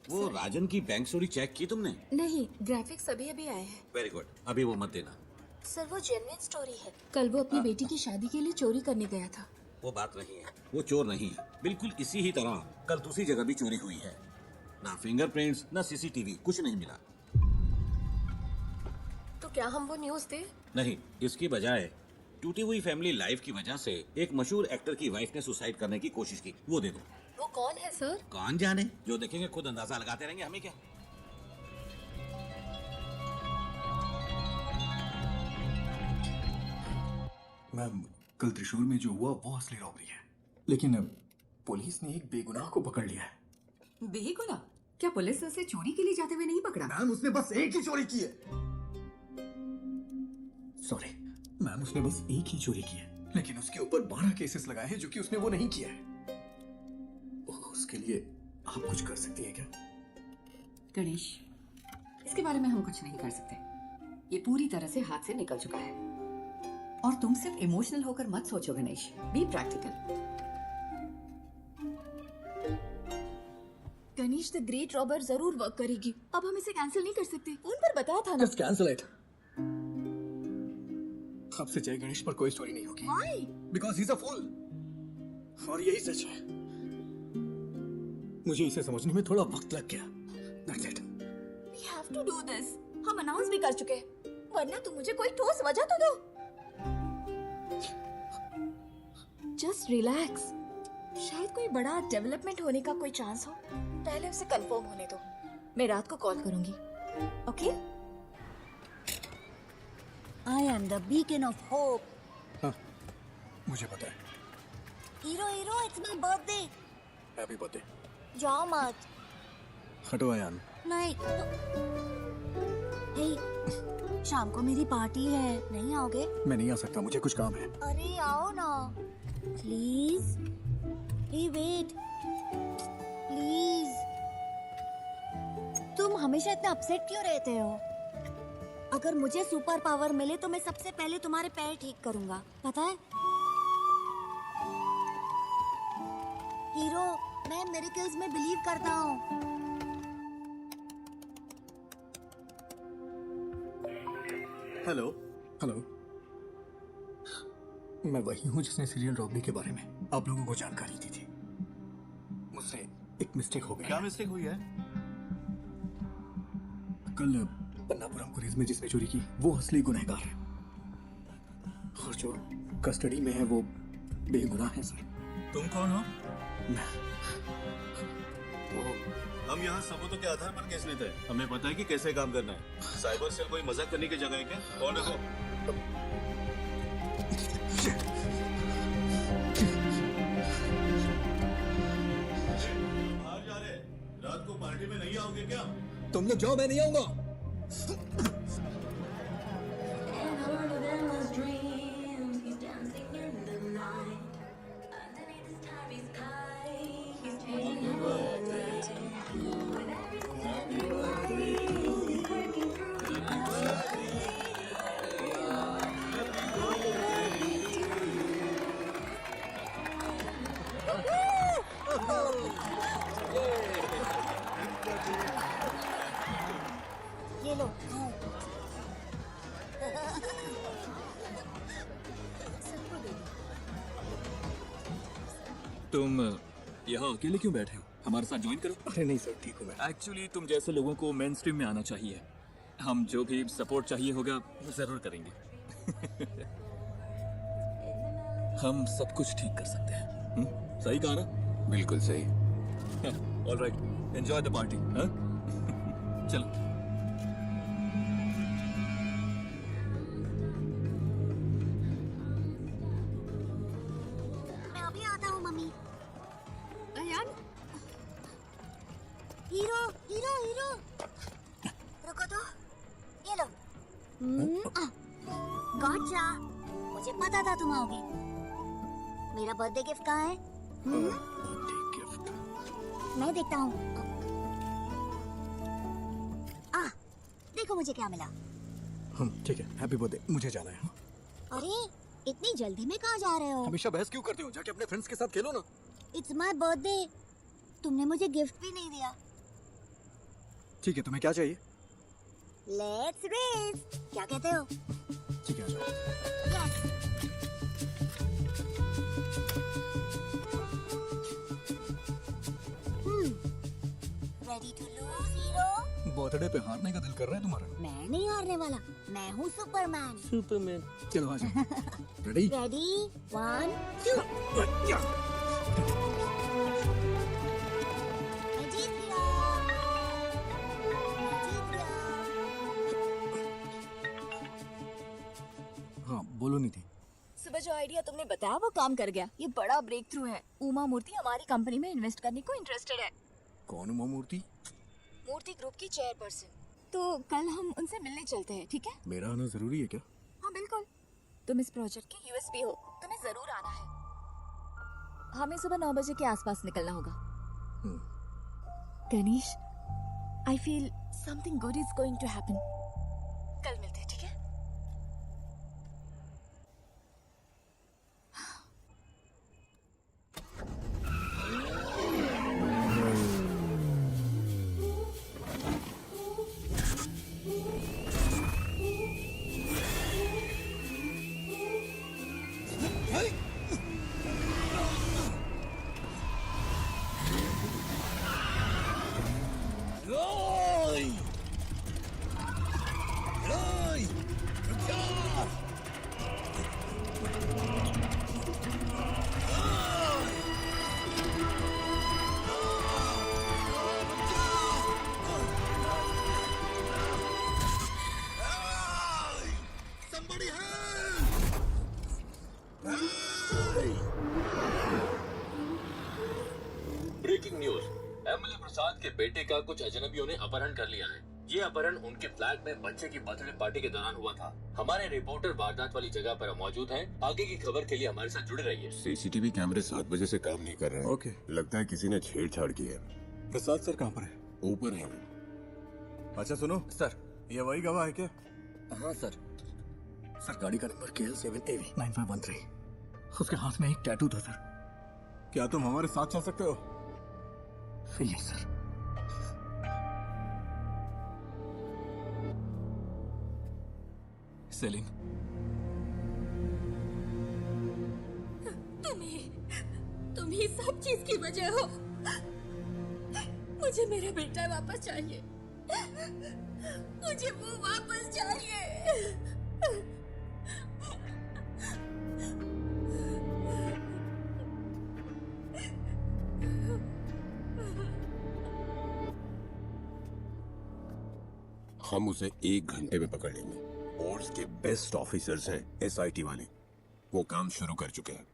वो राजन की बैंक चोरी चेक की तुमने? नहीं, ग्राफिक्स अभी अभी आए हैं। वेरी गुड, अभी वो मत देना। सर वो जेन्युइन स्टोरी है। कल वो अपनी बेटी की शादी के लिए चोरी करने गया था। वो बात नहीं है, वो चोर नहीं है। बिल्कुल इसी ही तरह कल दूसरी जगह भी चोरी हुई है। ना फिंगरप्रिंट्स, ना सीसीटीवी, कुछ नहीं मिला। तो क्या हम वो न्यूज़ दें? नहीं, इसकी बजाय टूटी हुई फैमिली लाइफ की वजह से एक मशहूर एक्टर की वाइफ ने सुसाइड करने की कोशिश की, वो दे दो। वो कौन है सर? कौन जाने, जो देखेंगे खुद अंदाजा लगाते रहेंगे, हमें क्या। मैम, कल त्रिशूर में जो हुआ वो असली रॉबरी है, लेकिन अब पुलिस ने एक बेगुनाह को पकड़ लिया है। बेगुनाह? क्या पुलिस ने उसे चोरी के लिए जाते हुए नहीं पकड़ा? मैम, उसने बस एक ही चोरी की है। सॉरी मैम, उसने बस एक ही चोरी की है, लेकिन उसके ऊपर 12 केसेस लगाए हैं जो कि उसने वो नहीं किया है। उसके लिए आप कुछ कर सकती हैं क्या? गणेश, इसके बारे में हम कुछ नहीं कर सकते। ये पूरी तरह से हाथ से निकल चुका है। और तुम सिर्फ इमोशनल होकर मत सोचो Ganesh, be practical. Ganesh, the great robber जरूर वर्क करेगी। अब हम इसे कैंसिल नहीं कर सकते। फोन पर बताया था ना। Just cancel it. आपसे जय गणेश पर कोई स्टोरी नहीं होगी। Why? Because he's a fool. और यही सच है। मुझे इसे समझने में थोड़ा वक्त लग गया। That's it. We have to do this. हम अनाउंस भी कर चुके हैं। वरना तुम मुझे कोई ठोस वजह तो दो। Just relax. शायद कोई बड़ा डेवलपमेंट होने का कोई चांस हो। पहले उसे कंफर्म होने दो। मैं रात को कॉल करूंगी। Okay? I am the beacon of hope. हाँ, मुझे पता है। Hero hero, it's my birthday. Happy birthday. जाओ मत। हटो आयान। नहीं। हे, शाम को मेरी पार्टी है, नहीं आओगे? मैं नहीं आ सकता, मुझे कुछ काम है। अरे आओ ना, प्लीज। Hey wait, please. तुम हमेशा इतना अपसेट क्यों रहते हो? अगर मुझे सुपर पावर मिले तो मैं सबसे पहले तुम्हारे पैर ठीक करूंगा, पता है? हीरो, मैं मिरेकल्स में बिलीव करता हूँ। हेलो। हेलो। मैं वही हूँ जिसने सीरियल रॉबरी के बारे में आप लोगों को जानकारी दी थी। मुझसे एक मिस्टेक हो गई। क्या मिस्टेक हुई है? कल पन्नापुरम पुलिस में जिसने चोरी की वो असली गुनहगार है, और जो कस्टडी में है वो बेगुनाह है सर। तुम कौन हो? वो हम यहाँ सबूतों के आधार पर केस लेते हैं। हमें पता है कि कैसे काम करना है। साइबर सेल कोई मजाक करने की जगह है क्या? कौन है वो? बाहर जा रहे, रात को पार्टी में नहीं आओगे क्या? तुम लोग जाओ, मैं नहीं आऊंगा। ये लो। तुम यहाँ अकेले क्यों बैठे हो? हमारे साथ ज्वाइन करो। अरे नहीं सर, ठीक हूँ मैं। एक्चुअली तुम जैसे लोगों को मेन स्ट्रीम में आना चाहिए। हम जो भी सपोर्ट चाहिए होगा जरूर करेंगे। हम सब कुछ ठीक कर सकते हैं। सही कहा ना? बिल्कुल सही। All right, enjoy the party. चलो। मैं अभी आता हूँ mummy. Ayaan, hero hero hero, रुको तो, ये लो। गॉटचा, मुझे पता था तुम आओगे। मेरा बर्थडे गिफ्ट कहाँ है? मैं देखता हूँ। देखो मुझे क्या मिला। ठीक है, हैप्पी बर्थडे। मुझे जाना है। अरे इतनी जल्दी में कहाँ जा रहे हो? हमेशा बहस क्यों करते हो? जाके अपने फ्रेंड्स के साथ खेलो ना। It's my birthday. तुमने मुझे गिफ्ट भी नहीं दिया। ठीक है, तुम्हें क्या चाहिए? लेट्स रेस, क्या कहते हो? ठीक है, आ जाओ। Yes. Ready to lose hero? Birthday पे हारने का दिल कर रहा है तुम्हारा? मैं नहीं हारने वाला, मैं हूँ सुपरमैन। सुपरमैन। चलो आ जाओ। रेडी? रेडी 1 2। मैं जीत गया। मैं जीत गया। हाँ, बोलो नीति। सुबह जो आइडिया तुमने बताया वो काम कर गया। ये बड़ा ब्रेक थ्रू है। उमा मूर्ति हमारी कंपनी में इन्वेस्ट करने को इंटरेस्टेड है। कौन उमा मूर्ति? मूर्ति ग्रुप की चेयरपर्सन। तो कल हम उनसे मिलने चलते हैं, ठीक है? मेरा आना जरूरी है क्या? हाँ बिल्कुल। तुम इस प्रोजेक्ट के यूएसपी हो, तुम्हें जरूर आना है। हमें सुबह 9 बजे के आसपास निकलना होगा। Ganesh, I feel something good is going to happen. कल मिलते हैं, ठीक है? Breaking news. एमएलए प्रसाद के बेटे का कुछ अजनबियों ने अपहरण कर लिया है। ये अपहरण उनके फ्लैट में बच्चे की बर्थडे पार्टी के दौरान हुआ था। हमारे रिपोर्टर वारदात वाली जगह पर मौजूद हैं। आगे की खबर के लिए हमारे साथ जुड़े रहिए। सीसीटीवी कैमरे 7 बजे से काम नहीं कर रहे हैं। ओके। लगता है किसी ने छेड़छाड़ की है। प्रसाद सर कहाँ पर है? ऊपर है। अच्छा सुनो सर। ये वही गवाह है क्या? हाँ सर। सर गाड़ी का नंबर KL7AV 9513। उसके हाथ में एक टैटू था सर। क्या तुम हमारे साथ चल सकते हो? Yes sir. सेलिन, तुम ही सब चीज की वजह हो। मुझे मेरा बेटा वापस चाहिए। मुझे वो वापस चाहिए। हम उसे 1 घंटे में पकड़ लेंगे। फोर्स के बेस्ट ऑफिसर्स हैं SIT वाले। वो काम शुरू कर चुके हैं।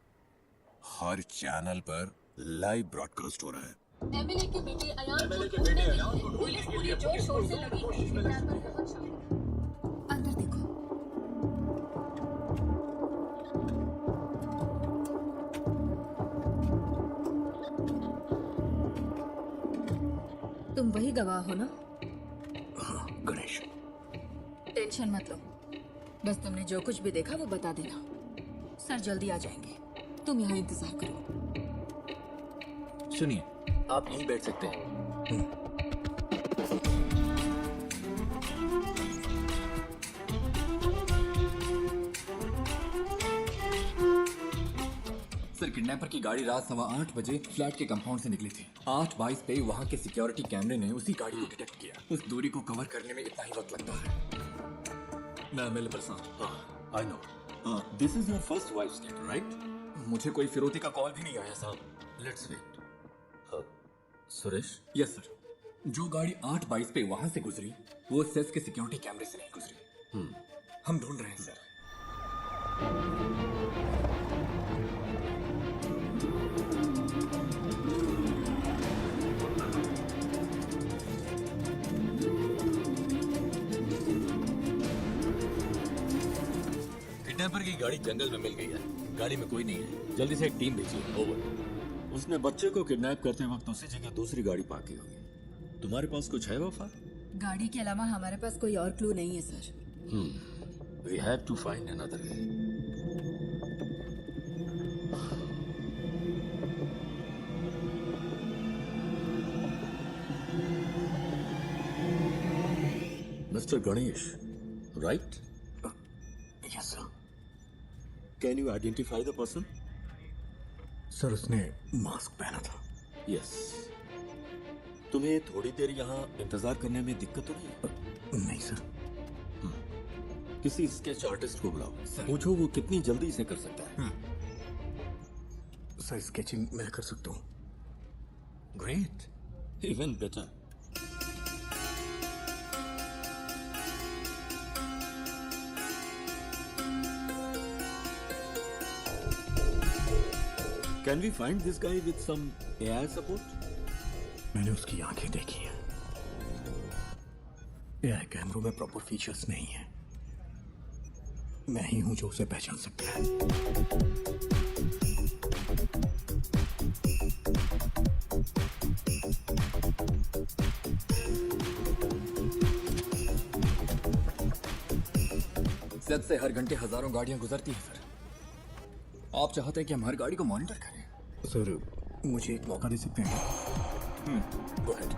हर चैनल पर लाइव ब्रॉडकास्ट हो रहा है। एमएलए के बेटे अयान को ढूंढने के लिए पुलिस पूरे जोर शोर से लगी है। अंदर देखो। तुम वही गवाह हो ना? हाँ, गणेश। टेंशन मत लो, बस तुमने जो कुछ भी देखा वो बता देना। सर जल्दी आ जाएंगे, तुम यहाँ इंतजार करो। सुनिए, आप यहीं बैठ सकते हैं। सर, किडनैपर की गाड़ी रात 8:15 बजे फ्लैट के कंपाउंड से निकली थी। 8:22 पे वहाँ के सिक्योरिटी कैमरे ने उसी गाड़ी को डिटेक्ट किया। उस दूरी को कवर करने में इतना ही वक्त लगता है। मैं एमएलए प्रसाद। हाँ, I know. This is your first wife date, right? मुझे कोई फिरौती का कॉल भी नहीं आया साहब। Let's wait. Suresh? Yes sir. जो गाड़ी 8:22 पे वहां से गुजरी वो सेस के सिक्योरिटी कैमरे से नहीं गुजरी। हम ढूंढ रहे हैं सर। किडनैपर की गाड़ी जंगल में मिल गई है। गाड़ी में कोई नहीं है। जल्दी से एक टीम भेजिए। ओवर। उसने बच्चे को किडनैप करते वक्त उसी जगह दूसरी गाड़ी पार्क की होगी। तुम्हारे पास कुछ है वफा? गाड़ी के अलावा हमारे पास कोई और क्लू नहीं है sir. We have to find another way. Mister Ganesh, right? Yes sir. Can you identify the person? Sir उसने मास्क पहना था। यस। तुम्हें थोड़ी देर यहाँ इंतजार करने में दिक्कत तो नहीं? नहीं सर। किसी स्केच आर्टिस्ट को बुलाओ, पूछो वो कितनी जल्दी इसे कर सकता है। सर स्केचिंग मैं कर सकता हूँ। Great, even better. Can we find this guy with some AI support? मैंने उसकी आंखें देखी हैं। एआई कैमरों में प्रॉपर फीचर्स नहीं है। मैं ही हूं जो उसे पहचान सकता है। सेट से हर घंटे हजारों गाड़ियां गुजरती हैं सर। आप चाहते हैं कि हम हर गाड़ी को मॉनिटर करें? सर मुझे एक मौका दे सकते हैं? Go ahead.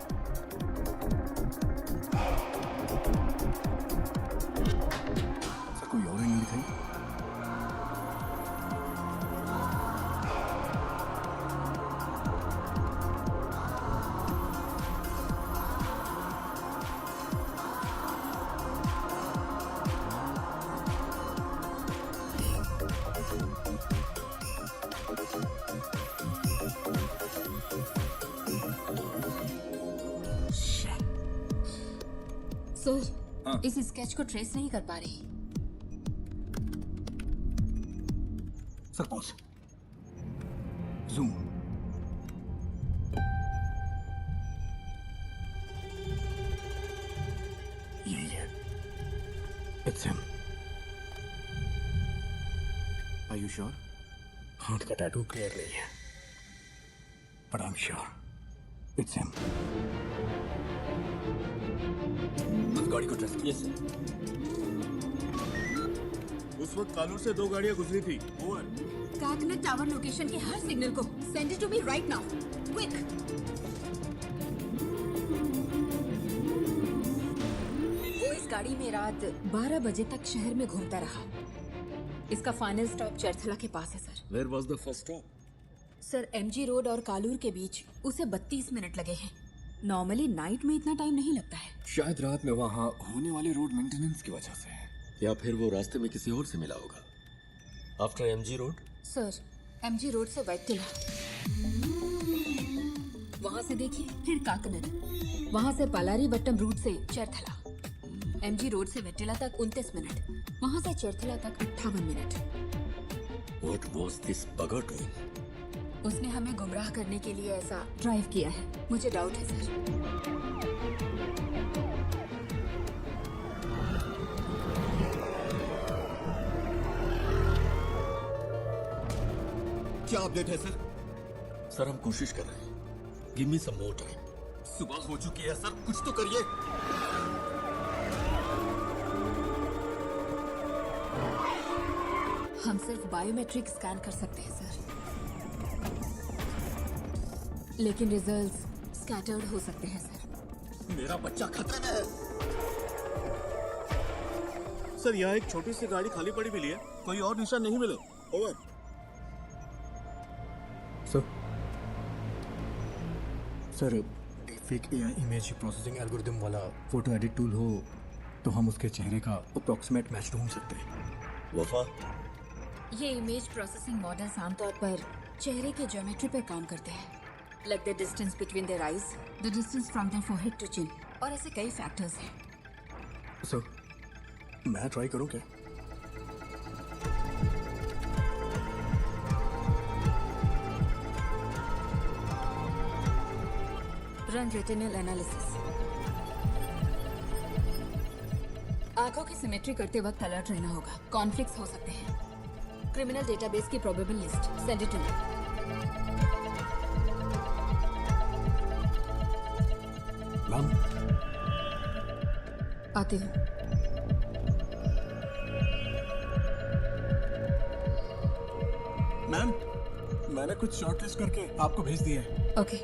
सर कोई और एंगल दिखाई? सर इस स्केच को ट्रेस नहीं कर पा रही। Sir pause, zoom. यही है, it's him. Are you sure? हाथ का टैटू क्लियर नहीं है, but I am sure it's him. गाड़ी को ट्रेस किया। उस वक्त कालूर से 2 गाड़ियां गुजरी थी। ओवर। काकनट टावर लोकेशन के हर सिग्नल को send it to me right now, quick. वो इस गाड़ी में रात 12 बजे तक शहर में घूमता रहा। इसका फाइनल स्टॉप चरथला के पास है sir. Where was the first stop? Sir MG road और कालूर के बीच उसे 32 मिनट लगे हैं। नॉर्मली नाइट में इतना टाइम नहीं लगता है। शायद रात में वहाँ होने वाले रोड मेंटेनेंस की वजह से है, या फिर वो रास्ते में किसी और से मिला होगा। After MG road? Sir MG road से वैटिला, वहां से देखिए, फिर काकनर, वहां से पालारी बट्टम रूट से चरथला। एमजी रोड से वैटिला तक 29 मिनट, वहां से चरथला तक 58 minute. What was this bugger doing? उसने हमें गुमराह करने के लिए ऐसा ड्राइव किया है। मुझे डाउट है सर। क्या अपडेट है सर? सर हम कोशिश कर रहे हैं। गिव मी सम मोर टाइम। सुबह हो चुकी है सर, कुछ तो करिए। हम सिर्फ बायोमेट्रिक स्कैन कर सकते हैं सर, लेकिन रिजल्ट्स स्कैटर्ड हो सकते हैं सर। मेरा बच्चा खतरे में है। सर यहाँ एक छोटी सी गाड़ी खाली पड़ी मिली है, कोई और निशान नहीं मिले। Over. Sir deepfake AI image processing algorithm वाला फोटो एडिट टूल हो तो हम उसके चेहरे का अप्रॉक्सीमेट मैच ढूंढ सकते हैं। वफा, ये इमेज प्रोसेसिंग मॉडल्स आमतौर पर चेहरे के ज्योमेट्री पर काम करते हैं, like the distance between their eyes, the distance from their forehead to chin, और ऐसे कई फैक्टर्स हैं। सर मैं ट्राई करूं क्या? Run retinal analysis. आंखों की सिमेट्री करते वक्त अलर्ट रहना होगा, कॉन्फ्लिक्ट्स हो सकते हैं। क्रिमिनल डेटाबेस की probable list send it to me. Ma'am आते हूँ। मैम मैंने कुछ शॉर्टलिस्ट करके आपको भेज दिया है। ओके।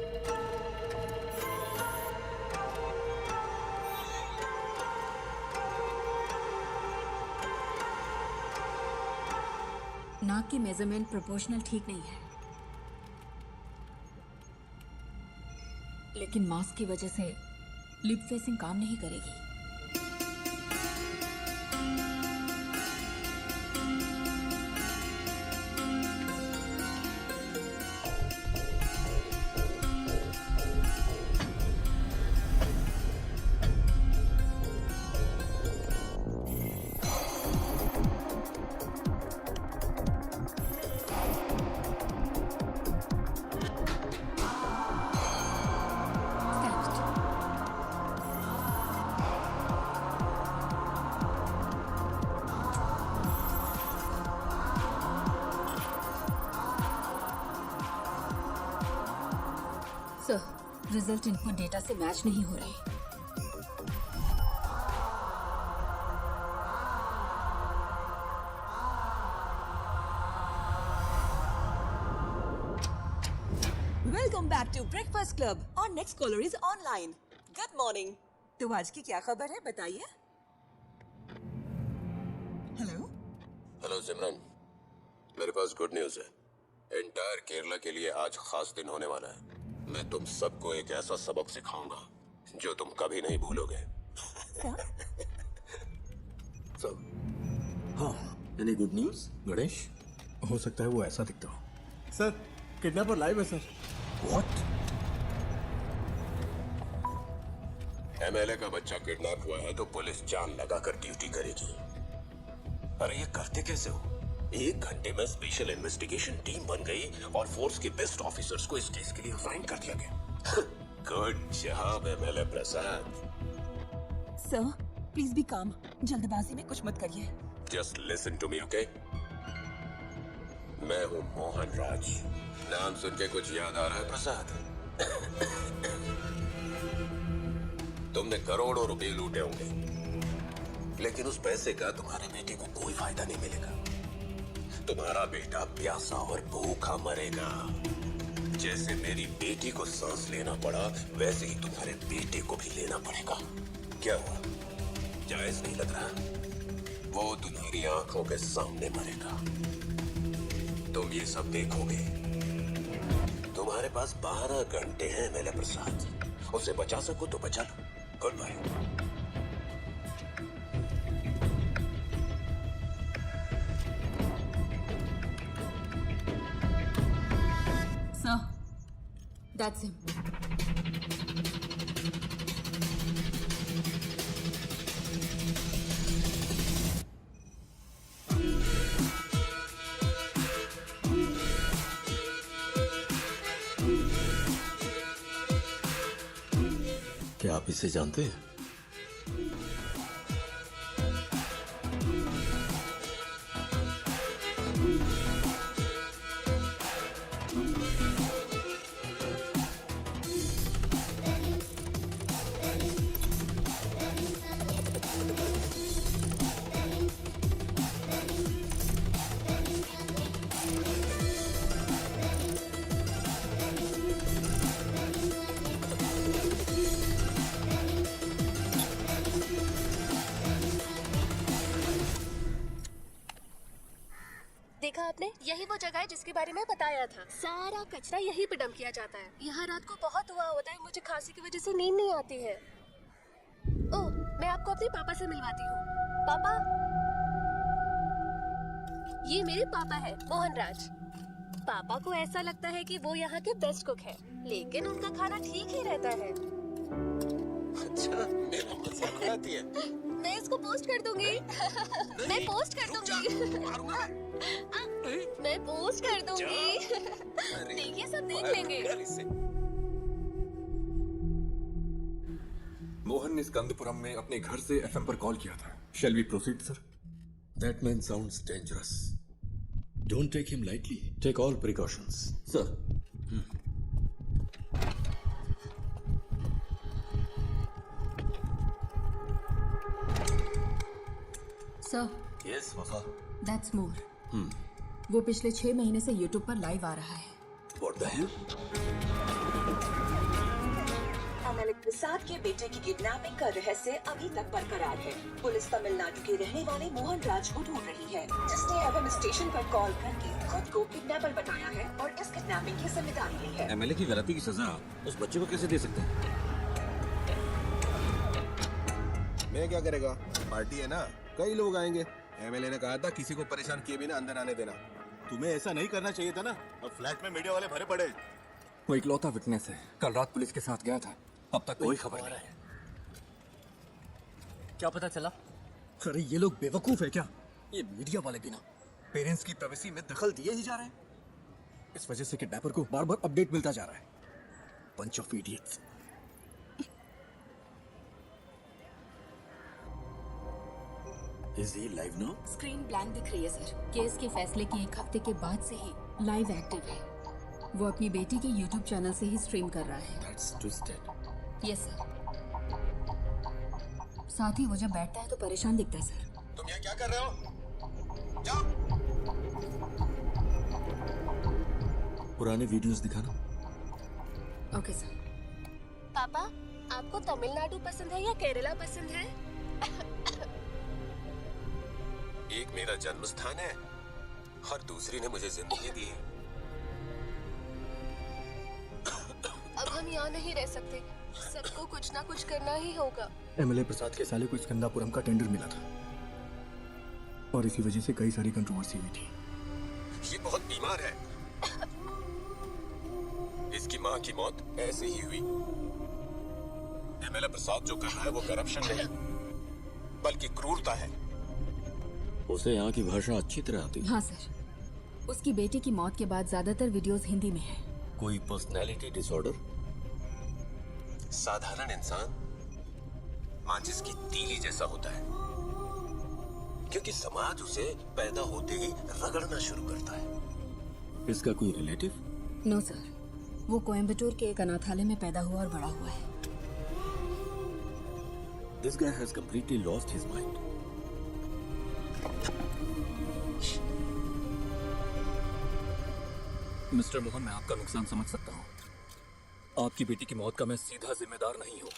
नाक की मेजरमेंट प्रोपोर्शनल ठीक नहीं है, लेकिन मास्क की वजह से लिप फेसिंग काम नहीं करेगी। सर, रिजल्ट इनपुट डेटा से मैच नहीं हो रहे। Welcome back to breakfast club और next caller is online. Good morning. तो आज की क्या खबर है बताइए। हेलो हेलो सिमरन, मेरे पास गुड न्यूज है। एंटायर केरला के लिए आज खास दिन होने वाला है। मैं तुम सबको एक ऐसा सबक सिखाऊंगा जो तुम कभी नहीं भूलोगे। हाँ, एनी गुड न्यूज गणेश? हो सकता है वो ऐसा दिखता हो। सर, किडनैपर लाइव है सर। व्हाट? एमएलए का बच्चा किडनैप हुआ है तो पुलिस जान लगाकर ड्यूटी करेगी। अरे ये करते कैसे हो? 1 घंटे में स्पेशल इन्वेस्टिगेशन टीम बन गई और फोर्स के बेस्ट ऑफिसर्स को इस केस के लिए असाइन कर दिया गया। Good job MLA Prasad. Sir, please be calm. जल्दबाजी में कुछ मत करिए। Just listen to me, okay? मैं हूँ मोहन राज। नाम सुन के कुछ याद आ रहा है प्रसाद? तुमने करोड़ों रुपए लूटे होंगे, लेकिन उस पैसे का तुम्हारे बेटे को कोई फायदा नहीं मिलेगा। तुम्हारा बेटा प्यासा और भूखा मरेगा। जैसे मेरी बेटी को सांस लेना पड़ा, वैसे ही तुम्हारे बेटे को भी लेना पड़ेगा। क्या हुआ? जायज नहीं लग रहा? वो तुम्हारी आंखों के सामने मरेगा, तुम ये सब देखोगे। तुम्हारे पास 12 घंटे हैं एमएलए प्रसाद। उसे बचा सको तो बचा लो। Good bye. Sir, that's him. क्या आप इसे जानते हैं? देखा आपने, यही वो जगह है जिसके बारे में बताया था। सारा कचरा यहीं पे डंप किया जाता है। यहाँ रात को बहुत हुआ होता है, मुझे खांसी की वजह से नींद नहीं आती है। ओह, मैं आपको अपने पापा से मिलवाती हूँ। पापा, ये मेरे पापा है, मोहन राज। पापा को ऐसा लगता है कि वो यहाँ के बेस्ट कुक है, लेकिन उनका खाना ठीक ही रहता है। अच्छा, मेरा मजाक उड़ाती है। मैं इसको पोस्ट कर दूंगी। मैं पोस्ट कर दूंगी। मैं पोस्ट कर दूंगी। देखिए, सब देख लेंगे। मोहन ने स्कंदपुरम में अपने घर से एफएम पर कॉल किया था। Shall we proceed sir? That man sounds dangerous. Don't take him lightly. Take all precautions. Sir, Sir, Yes, Wafa. that's more. वो पिछले 6 महीने से YouTube पर लाइव आ रहा है। What the hell? एमएलए साथ के बेटे की किडनैपिंग का रहस्य अभी तक बरकरार है। पुलिस तमिलनाडु के रहने वाले मोहन राज को ढूंढ रही है, जिसने एफएम स्टेशन पर कॉल करके खुद को किडनैपर बताया है और इस किडनैपिंग की जिम्मेदारी ली है। एमएलए की गलती की सजा उस बच्चे को कैसे दे सकते हैं? मैं क्या करेगा, पार्टी है ना, कई लोग आएंगे। एमएलए ने कहा था किसी को परेशान किए बिना अंदर आने देना। तुम्हें ऐसा नहीं करना चाहिए था ना। अब फ्लैट में मीडिया वाले भरे पड़े। वो इकलौता विटनेस है, कल रात पुलिस के साथ गया था, अब तक कोई खबर नहीं है। क्या पता चला? अरे ये लोग बेवकूफ है क्या? ये मीडिया वाले भी ना पेरेंट्स की प्राइवेसी में दखल दिए ही जा रहे हैं। इस वजह से किडनैपर को बार बार अपडेट मिलता जा रहा है। Bunch of idiots. Is he live now? Screen blank दिख रही है सर। केस के फैसले के एक हफ्ते के बाद से ही लाइव एक्टिव है। वो अपनी बेटी के यूट्यूब चैनल से ही स्ट्रीम कर रहा है। That's twisted. Yes sir. साथ ही वो जब बैठता है तो परेशान दिखता है सर। तुम यहाँ क्या कर रहे हो? जाओ। पुराने वीडियोस दिखाना। Okay sir. पापा, आपको तमिलनाडु पसंद है या केरला पसंद है? एक मेरा जन्म स्थान है और दूसरी ने मुझे जिंदगी दी है। अब हम यहाँ नहीं रह सकते, सबको कुछ ना कुछ करना ही होगा। एमएलए प्रसाद के साले को स्कंदापुरम का टेंडर मिला था और इसी वजह से कई सारी कंट्रोवर्सी हुई थी। ये बहुत बीमार है। इसकी माँ की मौत ऐसे ही हुई। एमएलए प्रसाद जो कर रहा है वो करप्शन नहीं बल्कि क्रूरता है। उसे यहाँ की भाषा अच्छी तरह आती है। हाँ सर। उसकी बेटी की मौत के बाद ज्यादातर वीडियोस हिंदी में है। कोई पर्सनैलिटी डिसऑर्डर? साधारण इंसान माचिस की तीली जैसा होता है, क्योंकि समाज उसे पैदा होते ही रगड़ना शुरू करता है। इसका कोई रिलेटिव? नो सर, वो कोयम्बटूर के एक अनाथालय में पैदा हुआ और बड़ा हुआ है। This guy has completely lost his mind. Mister Mohan, मैं आपका नुकसान समझ सकता हूँ। आपकी बेटी की मौत का मैं सीधा जिम्मेदार नहीं हूँ।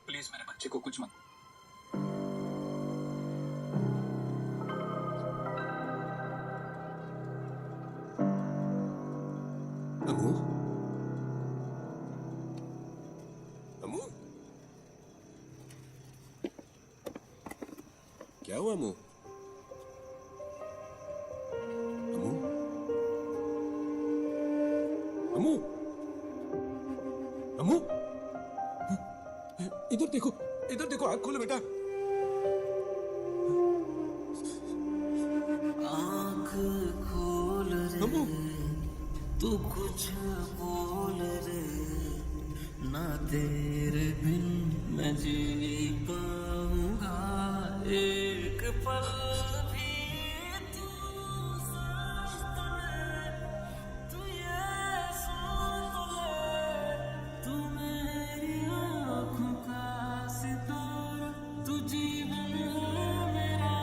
प्लीज मेरे बच्चे को कुछ मत। अमू, अमू, क्या हुआ अमू? अमू, अमू, इधर देखो, आँख खोलो बेटा। आँख खोल रे, तू कुछ बोल रे, ना तेरे बिन मैं जी पाऊंगा एक पल भी। तू सांस तो ले, तू ये सोच ले, तू मेरी आँखों का सितारा, तू जीवन है मेरा।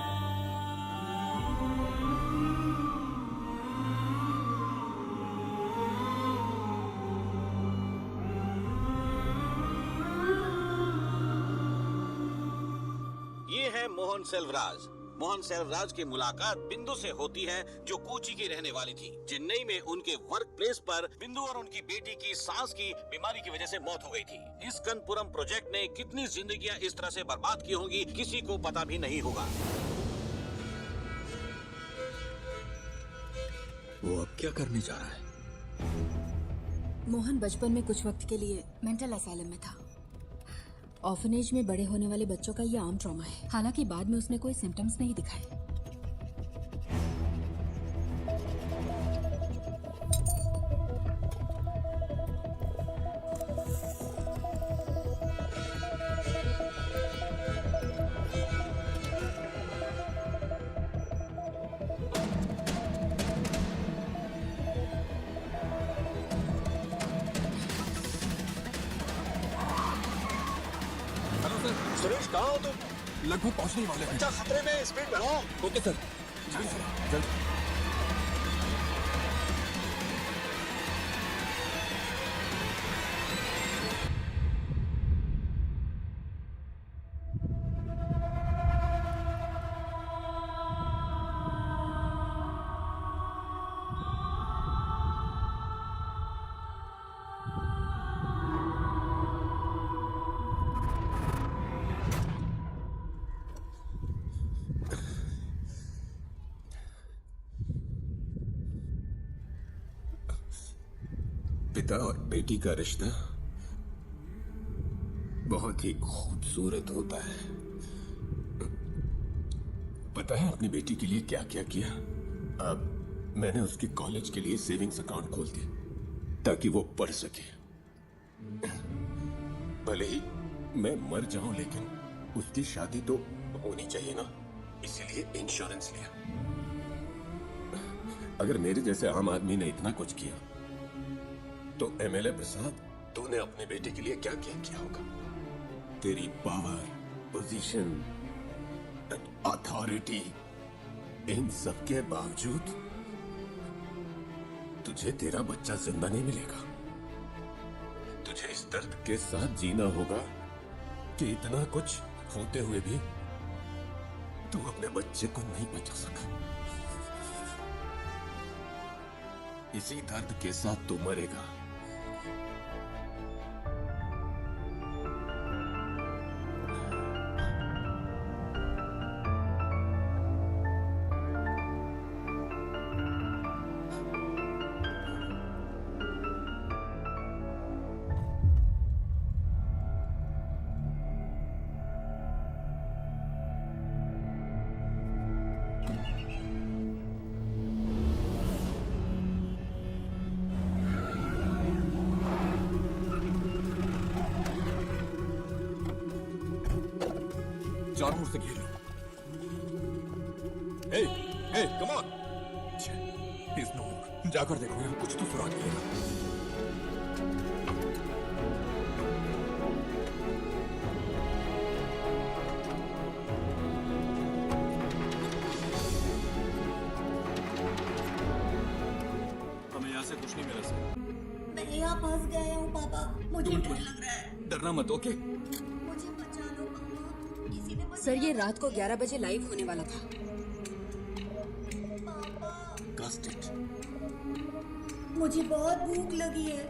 ये है मोहन सेल्वराज। मोहन सेल्वराज की मुलाकात बिंदु से होती है, जो कोची की रहने वाली थी। चेन्नई में उनके वर्क प्लेस पर बिंदु और उनकी बेटी की सांस की बीमारी की वजह से मौत हो गई थी। इस कनपुरम प्रोजेक्ट ने कितनी जिंदगियां इस तरह से बर्बाद की होंगी, किसी को पता भी नहीं होगा। वो अब क्या करने जा रहा है? मोहन बचपन में कुछ वक्त के लिए मेंटल असाइलम में था। ऑर्फनेज में बड़े होने वाले बच्चों का ये आम ट्रॉमा है। हालांकि बाद में उसने कोई सिम्टम्स नहीं दिखाए। सुरेश, कहाँ हो तुम? लगभग पहुंचने वाले हैं। बच्चा खतरे में, स्पीड बढ़ाओ। Okay sir. जल्दी। पिता और बेटी का रिश्ता बहुत ही खूबसूरत होता है। पता है अपनी बेटी के लिए क्या क्या किया? अब मैंने उसके कॉलेज के लिए सेविंग्स अकाउंट खोल दी ताकि वो पढ़ सके। भले ही मैं मर जाऊं लेकिन उसकी शादी तो होनी चाहिए ना, इसीलिए इंश्योरेंस लिया। अगर मेरे जैसे आम आदमी ने इतना कुछ किया तो एमएलए प्रसाद, तूने अपने बेटे के लिए क्या क्या किया होगा? तेरी पावर, पोजीशन, अथॉरिटी, इन सब के बावजूद तुझे तेरा बच्चा जिंदा नहीं मिलेगा। तुझे इस दर्द के साथ जीना होगा कि इतना कुछ होते हुए भी तू अपने बच्चे को नहीं बचा सका। इसी दर्द के साथ तू मरेगा। चारों ओर से घेर लो। Hey, hey, come on! He's no more. जाकर देखो यहाँ कुछ तो सुराग मिलेगा। हमें यहाँ से कुछ नहीं मिला सर। मैं यहाँ फंस गया हूँ पापा, मुझे डर लग रहा है। डरना मत, ओके? मुझे बचा लो पापा, किसी ने मुझे सर ये रात को 11 बजे लाइव होने वाला था। Cast it. मुझे बहुत भूख लगी है।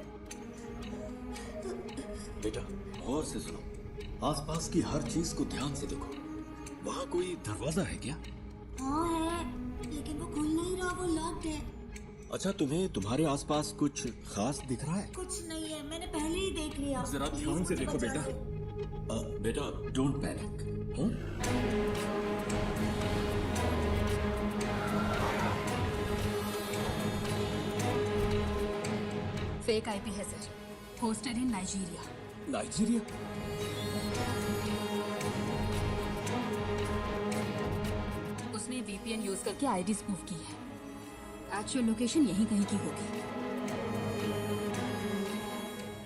बेटा गौर से सुनो, आसपास की हर चीज को ध्यान से देखो। वहाँ कोई दरवाजा है क्या? हाँ है, लेकिन वो खुल नहीं रहा, वो लॉक्ड है। अच्छा, तुम्हें तुम्हारे आसपास कुछ खास दिख रहा है? कुछ नहीं है, मैंने पहले ही देख लिया। जरा ध्यान से देखो बेटा। बेटा डोंट पैनिक। फेक आईपी है सर, होस्टेड इन नाइजीरिया। नाइजीरिया? उसने वीपीएन यूज करके आईडी स्पूफ की है। एक्चुअल लोकेशन यहीं कहीं की होगी।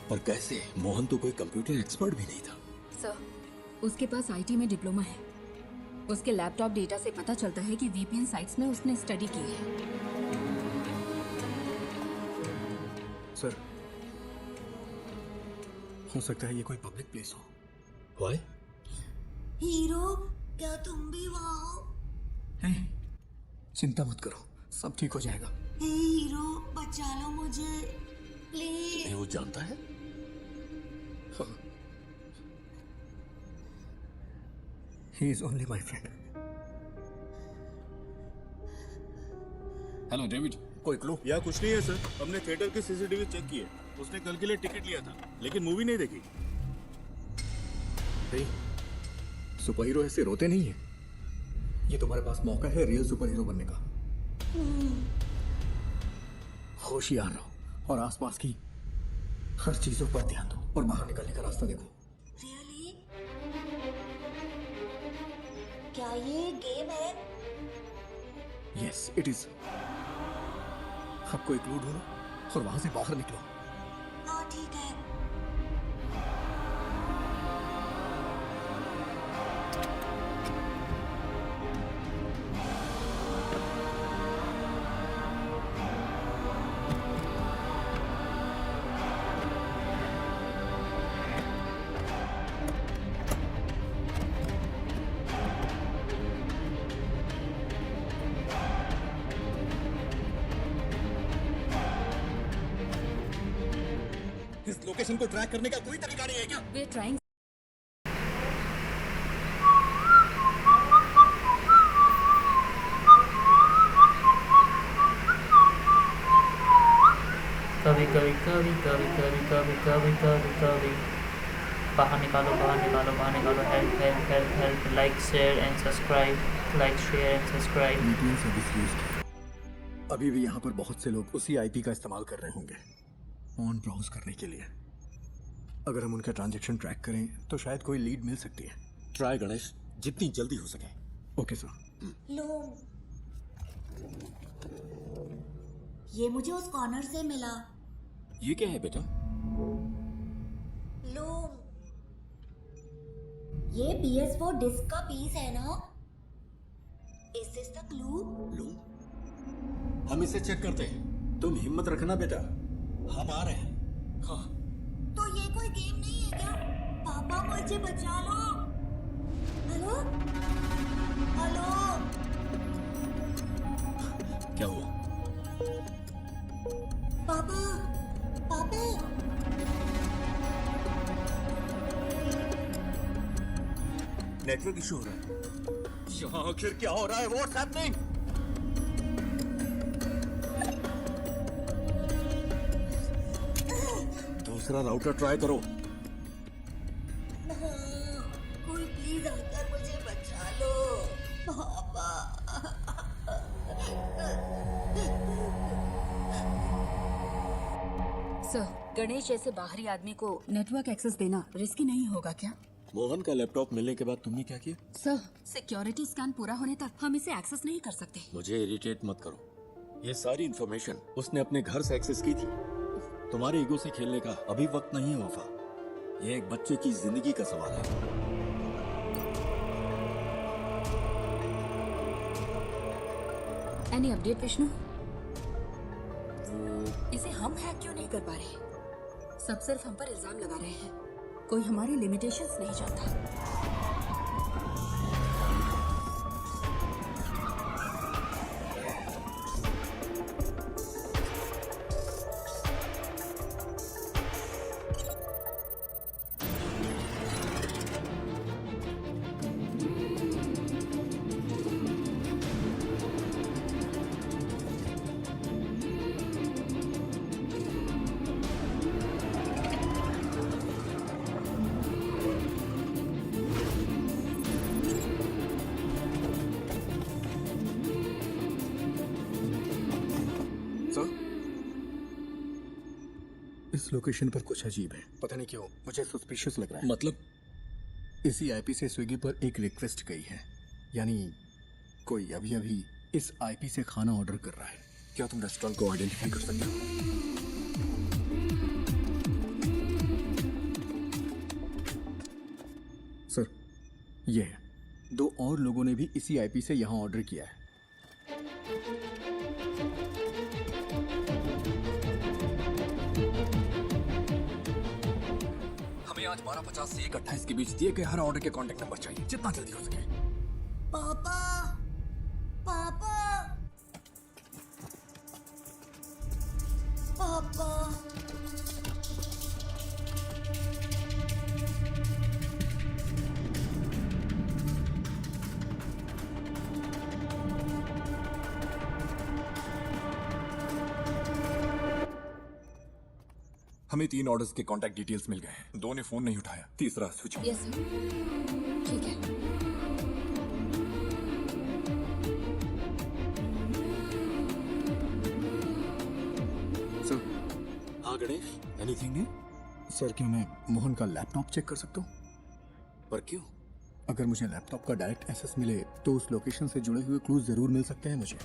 पर कैसे? मोहन तो कोई कंप्यूटर एक्सपर्ट भी नहीं था। सर, उसके पास आईटी में डिप्लोमा है। उसके लैपटॉप डेटा से पता चलता है कि वीपीएन साइट्स में उसने स्टडी की है। सर, हो सकता है ये कोई पब्लिक प्लेस हो। Why? हीरो, क्या तुम भी वहाँ हो? चिंता मत करो, सब ठीक हो जाएगा। हे हीरो, बचा लो मुझे प्लीज। तुम्हें वो जानता है? He is only my friend. Hello David, कोई क्लू? यहाँ कुछ नहीं है सर। हमने थिएटर के सीसीटीवी चेक किए। उसने कल के लिए टिकट लिया था लेकिन मूवी नहीं देखी। सुपर हीरो ऐसे रोते नहीं है। ये तुम्हारे पास मौका है रियल सुपर हीरो बनने का। होशियार रहो और आसपास की हर चीजों पर ध्यान दो और बाहर निकलने का रास्ता देखो। रियली? क्या ये गेम है? Yes it is. अब कोई क्लू ढूंढो और वहां से बाहर निकलो। हाँ ठीक है। इस लोकेशन को ट्रैक करने का कोई तरीका नहीं है क्या? वे ट्राइंग। तो अभी कभी कभी कभी कभी कभी कभी कभी कभी कभी बाहर निकालो help help help help like share and subscribe like share and subscribe VPN service use की। अभी भी यहाँ पर बहुत से लोग उसी IP का इस्तेमाल कर रहे होंगे फोन ब्राउज करने के लिए। अगर हम उनका ट्रांजैक्शन ट्रैक करें तो शायद कोई लीड मिल सकती है। ट्राई गणेश, जितनी जल्दी हो सके। Okay sir. लो, ये मुझे उस कॉर्नर से मिला। ये क्या है बेटा? लो, ये PS4 डिस्क का पीस है ना? Is this the clue? लो, हम इसे चेक करते हैं। तुम हिम्मत रखना बेटा, हम आ रहे हैं। हाँ। तो ये कोई गेम नहीं है क्या? पापा मुझे बचा लो। हेलो? हेलो? क्या हुआ? पापा, पापा। नेटवर्क इशू हो रहा है। यहाँ आखिर क्या हो रहा है? What's happening? दूसरा राउटर ट्राई करो। कोई प्लीज आकर मुझे बचा लो, पापा। सर, गणेश जैसे बाहरी आदमी को नेटवर्क एक्सेस देना रिस्की नहीं होगा क्या? मोहन का लैपटॉप मिलने के बाद तुमने क्या किया? सर, सिक्योरिटी स्कैन पूरा होने तक हम इसे एक्सेस नहीं कर सकते। मुझे इरिटेट मत करो। ये सारी इंफॉर्मेशन उसने अपने घर से एक्सेस की थी। तुम्हारे ईगो से खेलने का अभी वक्त नहीं है वफा। ये एक बच्चे की जिंदगी का सवाल है। Any update Vishnu? इसे हम हैक क्यों नहीं कर पा रहे? सब सिर्फ हम पर इल्जाम लगा रहे हैं। कोई हमारे लिमिटेशंस नहीं जानता। इस लोकेशन पर कुछ अजीब है, पता नहीं क्यों मुझे सस्पिशियस लग रहा है। मतलब? इसी IP से स्विगी पर एक रिक्वेस्ट गई है, यानी कोई अभी अभी इस IP से खाना ऑर्डर कर रहा है। क्या तुम रेस्टोरेंट को आइडेंटिफाई कर सकते हो? सर, ये है। 2 और लोगों ने भी इसी IP से यहाँ ऑर्डर किया है। आज 12:50 से 1:28 के बीच दिए गए हर ऑर्डर के कांटेक्ट नंबर चाहिए, जितना जल्दी हो सके। पापा, पापा, पापा। हमें 3 ऑर्डर्स के कांटेक्ट डिटेल्स मिल गए हैं। 2 ने फोन नहीं उठाया, तीसरा स्विच ऑफ। यस सर, ठीक है। सर। हाँ गणेश, एनीथिंग न्यू? सर, क्या मैं मोहन का लैपटॉप चेक कर सकता हूँ? पर क्यों? अगर मुझे लैपटॉप का डायरेक्ट एक्सेस मिले तो उस लोकेशन से जुड़े हुए क्लूज जरूर मिल सकते हैं मुझे।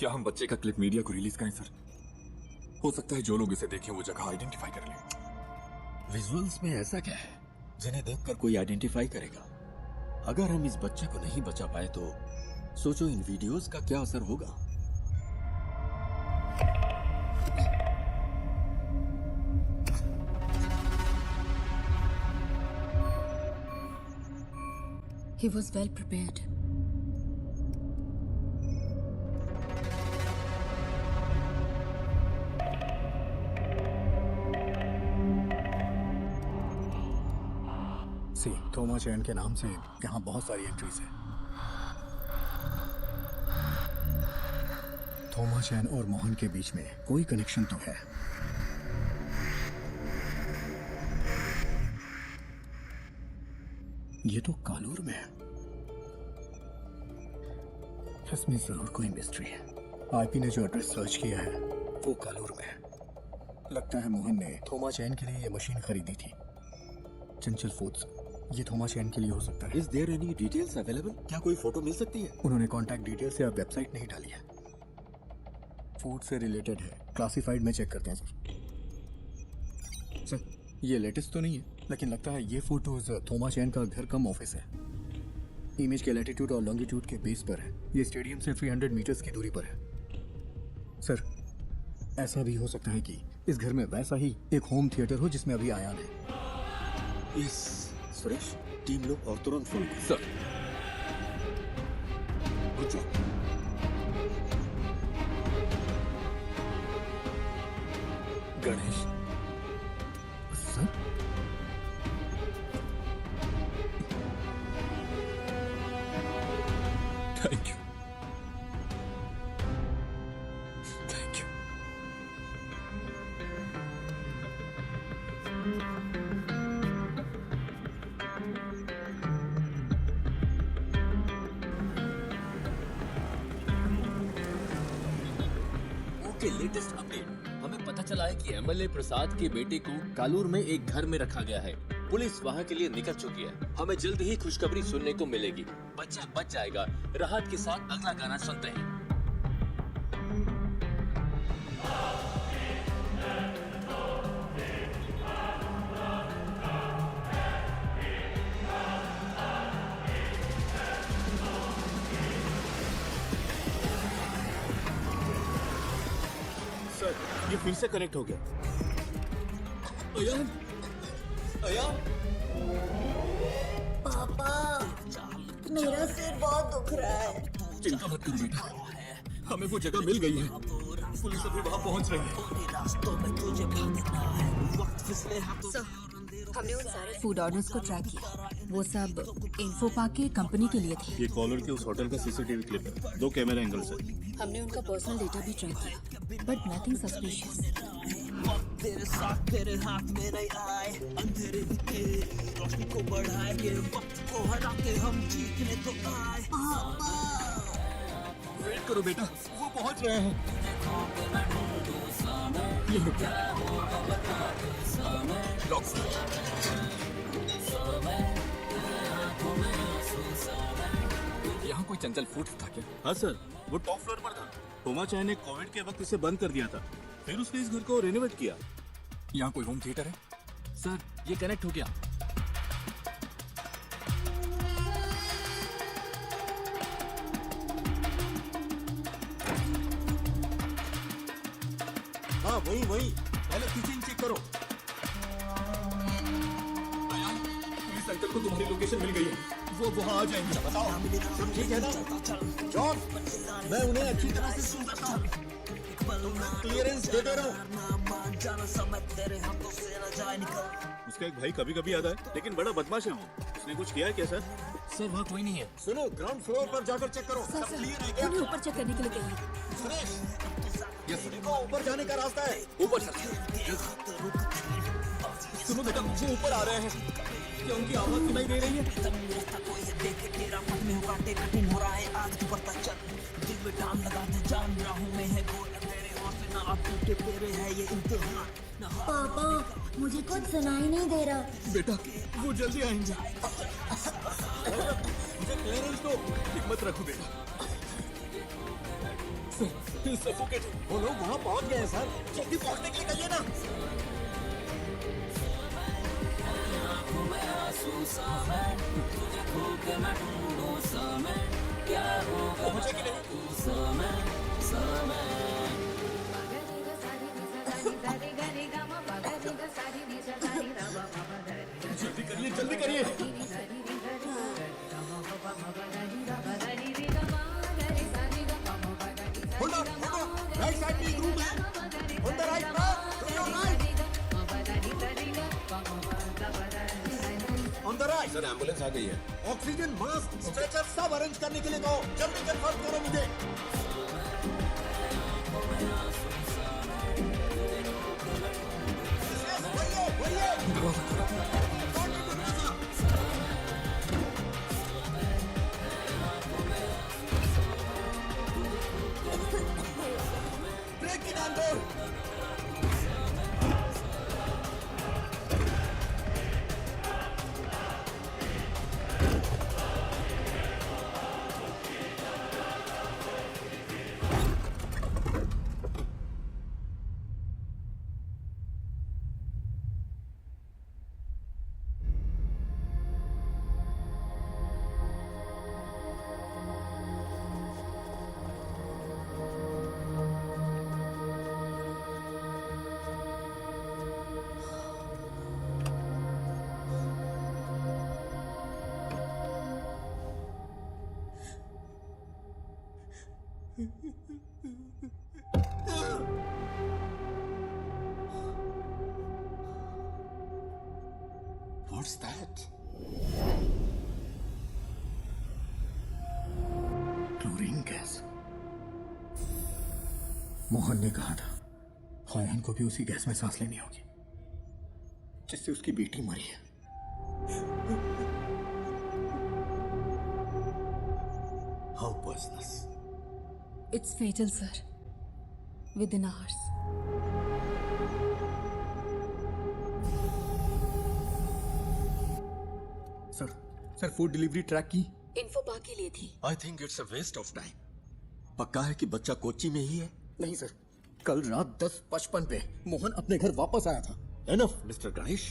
क्या हम बच्चे का क्लिप मीडिया को रिलीज करें सर? हो सकता है जो लोग इसे देखें वो जगह आइडेंटिफाई कर लें। विजुअल्स में ऐसा क्या है जिन्हें देखकर कोई आइडेंटिफाई करेगा? अगर हम इस बच्चे को नहीं बचा पाए तो सोचो इन वीडियोस का क्या असर होगा। He was well prepared. सी थोमा चैन के नाम से यहाँ बहुत सारी एंट्रीज है। थोमा चैन और मोहन के बीच में कोई कनेक्शन तो है। ये तो कालूर में है। इसमें जरूर कोई मिस्ट्री है। आईपी ने जो एड्रेस सर्च किया है वो कालूर में है। लगता है मोहन ने थोमा चैन के लिए ये मशीन खरीदी थी। चंचल फूड्स, ये थोमा चैन के लिए हो सकता है। Is there any details available? क्या कोई फोटो मिल सकती है? उन्होंने कॉन्टैक्ट डिटेल से अब वेबसाइट नहीं डाली है। फूड से रिलेटेड है, क्लासिफाइड में चेक करते हैं सर। ये लेटेस्ट तो नहीं है, लेकिन लगता है ये फोटोज थोमा चैन का घर कम ऑफिस है। इमेज के लैटिट्यूड और लॉन्गिट्यूड के बेस पर है। ये स्टेडियम से 300 मीटर्स की दूरी पर है। सर, ऐसा भी हो सकता है कि इस घर में वैसा ही एक होम थिएटर हो जिसमें अभी आयान है। यस सुरेश, टीम लो और तुरंत फोन करो। Sir, good job. Ganesh sir, thank you, thank you. Okay, latest update. हमें पता चला है कि एमएलए प्रसाद के बेटे को कालूर में एक घर में रखा गया है। पुलिस वहां के लिए निकल चुकी है। हमें जल्द ही खुशखबरी सुनने को मिलेगी। बच्चा बच जाएगा। राहत के साथ अगला गाना सुनते हैं। सर, ये फिर से कनेक्ट हो गया। अयान, अयान, पापा, मेरा सिर बहुत दुख रहा है। चिंता मत करो बेटा, हमें वो जगह मिल गई है। पुलिस अभी वहां पहुंच रही है। सर, हमने उन सारे फूड ऑर्डर्स को ट्रैक किया। वो सब इन्फो पार्क के कंपनी के लिए थे। ये कॉलर के उस होटल का सीसीटीवी क्लिप है। 2 कैमरा एंगल्स है। हमने उनका पर्सनल डेटा भी ट्रैक किया, बट नथिंग सस्पिशियस। तेरे साथ तेरे हाथ में नहीं आए, अंधेरे दिखे रोशनी को बढ़ाए, ये वक्त को हरा के हम जीतने तो आए। वेट करो बेटा, वो पहुंच रहे हैं। ये लो, लॉक। यहाँ कोई चंचल फूड्स था क्या? हाँ सर, वो टॉप फ्लोर पर था। थोमा चैन ने कोविड के वक्त इसे बंद कर दिया था, फिर उसने इस घर को रेनोवेट किया। यहाँ कोई होम थिएटर है? सर, ये कनेक्ट हो गया। हाँ वही वही, पहले किचन चेक करो। पुलिस अंकल को तुम्हारी लोकेशन मिल गई है। वो वहाँ आ जाएंगे। बताओ, सब ठीक है ना? जॉन, मैं उन्हें अच्छी तरह से सुन सकता हूँ। क्लियरेंस देते रहो। उसका एक भाई कभी कभी आता है, लेकिन बड़ा बदमाश है वो। उसने कुछ किया है क्या सर? सर, वहाँ कोई नहीं है। सुनो, ग्राउंड फ्लोर पर जाकर चेक करो। सब क्लियर है क्या? हमें ऊपर चेक करने के लिए कहिए। सुरेश, ये देखो ऊपर जाने का रास्ता है। ऊपर सर। सुनो बेटा, वो ऊपर आ रहे हैं। क्या उनकी आवाज सुनाई दे रही है? तेरा मन में कांटे कठिन हो रहा है, आज तू बढ़ता चल। दिल में टांग लगा दे, जान राहों में है गोल तेरे हौसले ना आप टूटे तेरे है ये इम्तिहान। पापा, मुझे कुछ सुनाई नहीं दे रहा। बेटा, वो जल्दी आएंगे। मुझे क्लियरेंस दो। हिम्मत रखो बेटा। सफोकेट। वो लोग वहाँ पहुँच गए हैं सर। जल्दी पहुँचने के लिए कहिए ना। पहुंचे कि नहीं? जल्दी करिए, जल्दी करिए। VIP room है. On the right path, to your right. On the right. Sir ambulance आ गई है. ऑक्सीजन मास्क स्ट्रेचर सब अरेंज करने के लिए कहो. जल्दी कंफर्म करो मुझे. Break it on board. What's that? Chlorine gas. Mohan ने कहा था हायन को भी उसी गैस में सांस लेनी होगी जिससे उसकी बेटी मरी है. How was this? It's fatal, sir. Within hours. Sir food delivery track की. इन्फो पा के लिए थी. I think it's a waste of time. पक्का है कि बच्चा कोच्चि में ही है? नहीं सर, कल रात 10:55 पे मोहन अपने घर वापस आया था. Enough, Mr. गणेश.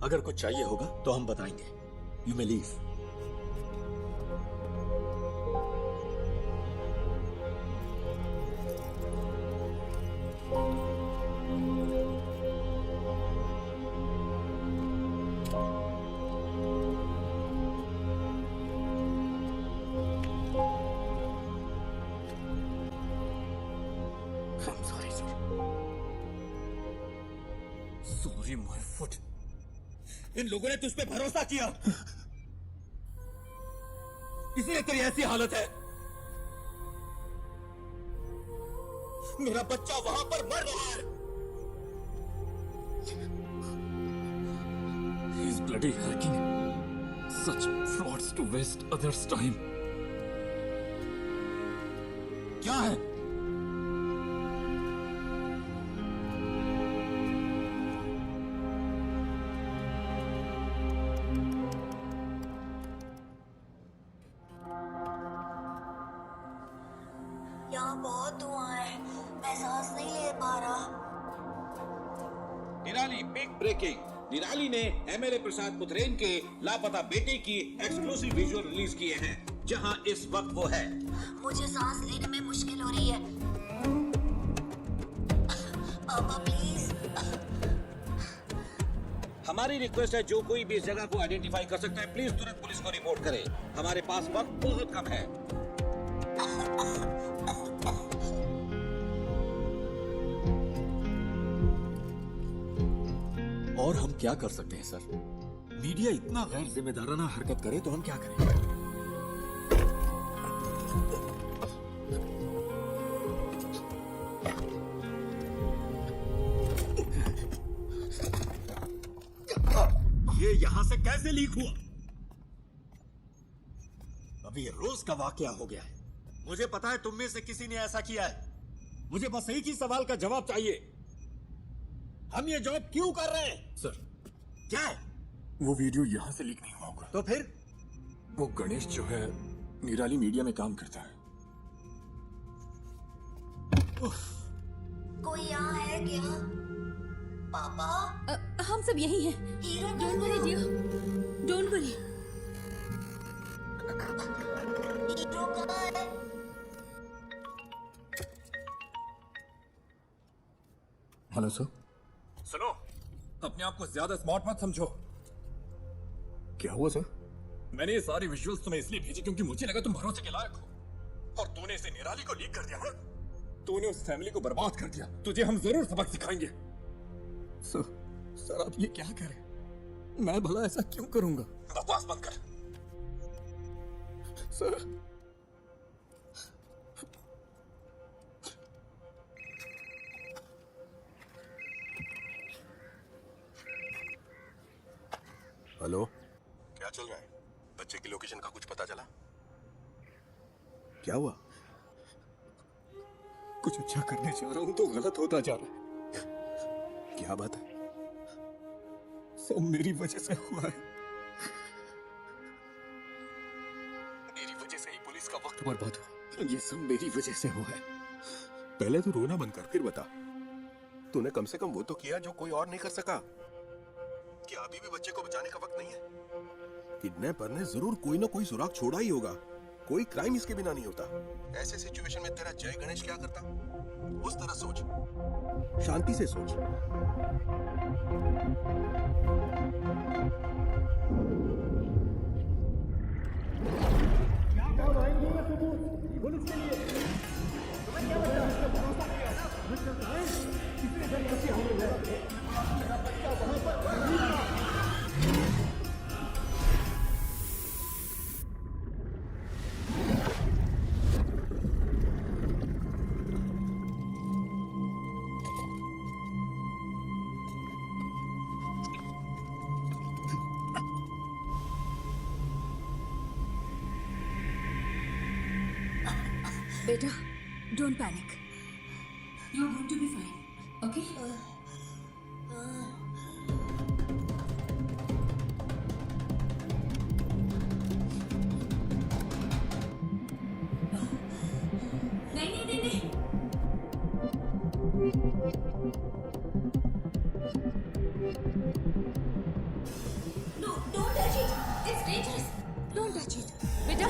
अगर कुछ चाहिए होगा तो हम बताएंगे. You may leave. I'm sorry, sir. Sorry, my foot. इन लोगों ने तुझ पे भरोसा किया, इसलिए तेरी ऐसी हालत है. मेरा बच्चा वहां पर मर रहा है. He's bloody hacking. Such frauds to waste others' time. क्या है? यहाँ बहुत धुआं है. मैं सांस नहीं ले पा रहा. निराली बिग ब्रेकिंग. निराली ने एमएलए प्रसाद पुथरेन के लापता बेटे की एक्सक्लूसिव विजुअल रिलीज किए हैं, जहां इस वक्त वो है. मुझे सांस लेने में मुश्किल हो रही है. पापा प्लीज. हमारी रिक्वेस्ट है, जो कोई भी इस जगह को आइडेंटिफाई कर सकता है, प्लीज तुरंत पुलिस को रिपोर्ट करे. हमारे पास वक्त बहुत कम है. और हम क्या कर सकते हैं सर? मीडिया इतना गैर जिम्मेदाराना हरकत करे तो हम क्या करें? ये यहां से कैसे लीक हुआ? अभी रोज का वाकया हो गया है. मुझे पता है तुम में से किसी ने ऐसा किया है. मुझे बस एक ही सवाल का जवाब चाहिए. हम ये जॉब क्यों कर रहे हैं? सर, क्या है? वो वीडियो यहाँ से लीक नहीं हुआ होगा. तो फिर? वो गणेश जो है निराली मीडिया में काम करता है. कोई यहाँ है क्या? पापा? हम सब यही हैं. Hero Don't worry, dear. Don't worry. Hero कहाँ है? Hello sir. सुनो, अपने आप को ज्यादा स्मार्ट मत समझो. क्या हुआ सर? मैंने ये सारी विजुअल्स तुम्हें इसलिए भेजी क्योंकि मुझे लगा तुम भरोसे के लायक हो, और तूने इसे निराली को लीक कर दिया. तूने उस फैमिली को बर्बाद कर दिया। तुझे हम जरूर सबक सिखाएंगे। सर आप ये क्या करें? मैं भला ऐसा क्यों करूंगा? बकवास बंद कर। सर हेलो, क्या चल रहा है? बच्चे की लोकेशन का कुछ पता चला? क्या हुआ? कुछ अच्छा करने जा रहा हूं तो गलत होता जा रहा है। क्या बात है? सब मेरी वजह से हुआ है। मेरी वजह से ही पुलिस का वक्त बर्बाद हुआ। ये सब मेरी वजह से हुआ है। पहले तू रोना बंद कर, फिर बता। तूने कम से कम वो तो किया जो कोई और नहीं कर सका। क्या अभी भी बच्चे को बचाने का वक्त नहीं है? किडनैपर ने जरूर कोई ना कोई सुराग छोड़ा ही होगा। कोई क्राइम इसके बिना नहीं होता। ऐसे सिचुएशन में तेरा जय गणेश क्या करता? उस तरह सोच, शांति से सोच। बेटा, don't panic. You are going to be fine, okay? नहीं। No, don't touch it. It's dangerous. Don't touch it, बेटा।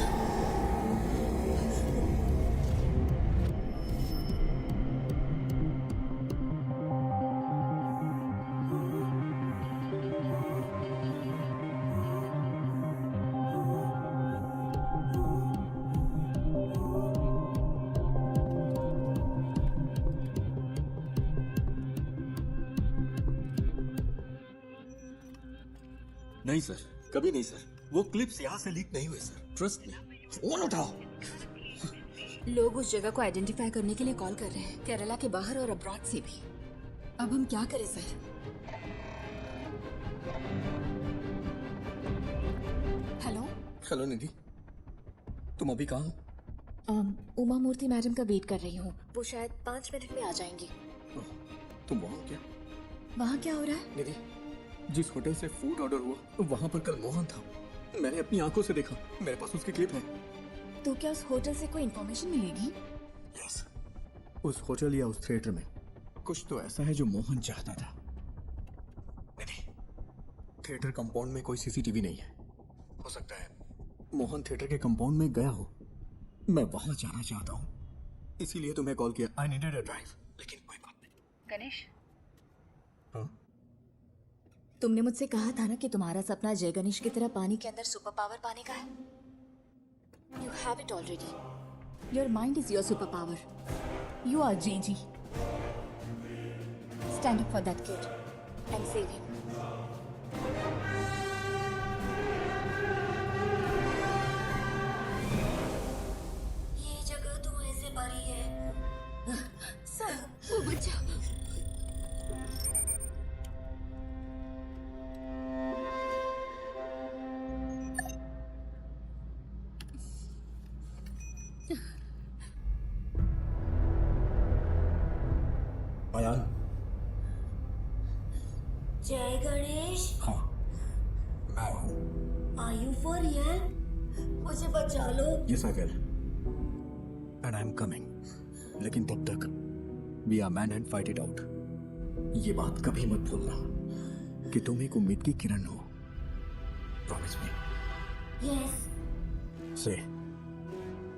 नहीं सर, कभी नहीं सर। वो क्लिप्स यहाँ से लीक नहीं हुए सर, ट्रस्ट मी। फोन उठाओ। लोग उस जगह को आइडेंटिफाई करने के लिए कॉल कर रहे हैं, केरला के बाहर और अब्रॉड से भी। अब हम क्या करें सर? हेलो निधि, तुम अभी कहाँ हो? उमा मूर्ति मैडम का वेट कर रही हूँ। वो शायद 5 मिनट में आ जाएंगी। तुम वहाँ क्या? वहाँ क्या हो रहा है? निधि, जिस होटल से फूड ऑर्डर हुआ वहाँ पर कल मोहन था। मैंने अपनी आंखों से देखा। मेरे पास उसकी क्लिप है। तो क्या उस होटल से कोई इन्फॉर्मेशन मिलेगी? यस, उस होटल या उस थिएटर में कुछ तो ऐसा है जो मोहन चाहता था। निधि, थिएटर कंपाउंड में कोई सीसीटीवी नहीं है। हो सकता है मोहन थिएटर के कंपाउंड में गया हो। मैं वहां जाना चाहता हूँ, इसीलिए तुम्हें कॉल किया। आई नीडेड अ ड्राइव, लेकिन कोई बात नहीं। गणेश, हाँ? तुमने मुझसे कहा था ना कि तुम्हारा सपना जय गणेश की तरह पानी के अंदर सुपर पावर पाने का है। You have it already. Your mind is your super power. You are JG. Stand up for that kid and save him. ये जगह तो ऐसे भरी है। सर, वो बच्चा। अयान। जय गणेश। हाँ, मैं हूँ। Are you for real? मुझे बचा लो। Yes, I will. And I'm coming. लेकिन तब तक we are man and fight it out. ये बात कभी मत भूलना कि तुम एक उम्मीद की किरण हो। Promise me. Yes, Say,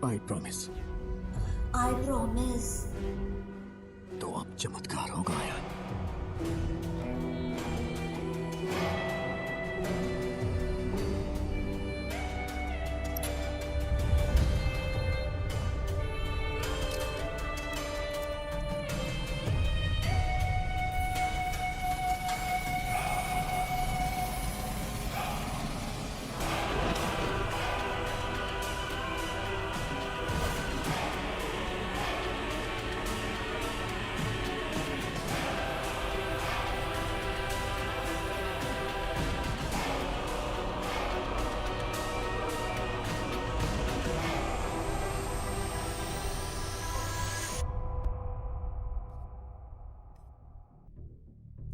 I promise. I promise. तो अब चमत्कार होगा यार।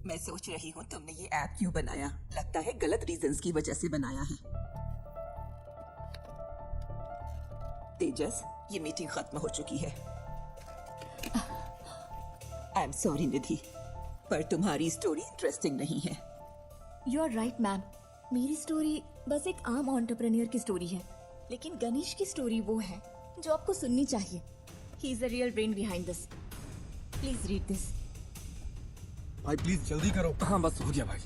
मैं सोच रही हूँ तुमने ये ऐप क्यों बनाया। लगता है गलत रीजंस की वजह से बनाया है। तेजस, ये मीटिंग खत्म हो चुकी है। आई एम सॉरी निधि, पर तुम्हारी स्टोरी इंटरेस्टिंग नहीं है। यू आर राइट मैम, मेरी स्टोरी बस एक आम एंटरप्रेन्योर की स्टोरी है, लेकिन गणेश की स्टोरी वो है जो आपको सुननी चाहिए। He is the real brain behind this. Please read this. भाई प्लीज जल्दी करो। हाँ बस हो गया भाई।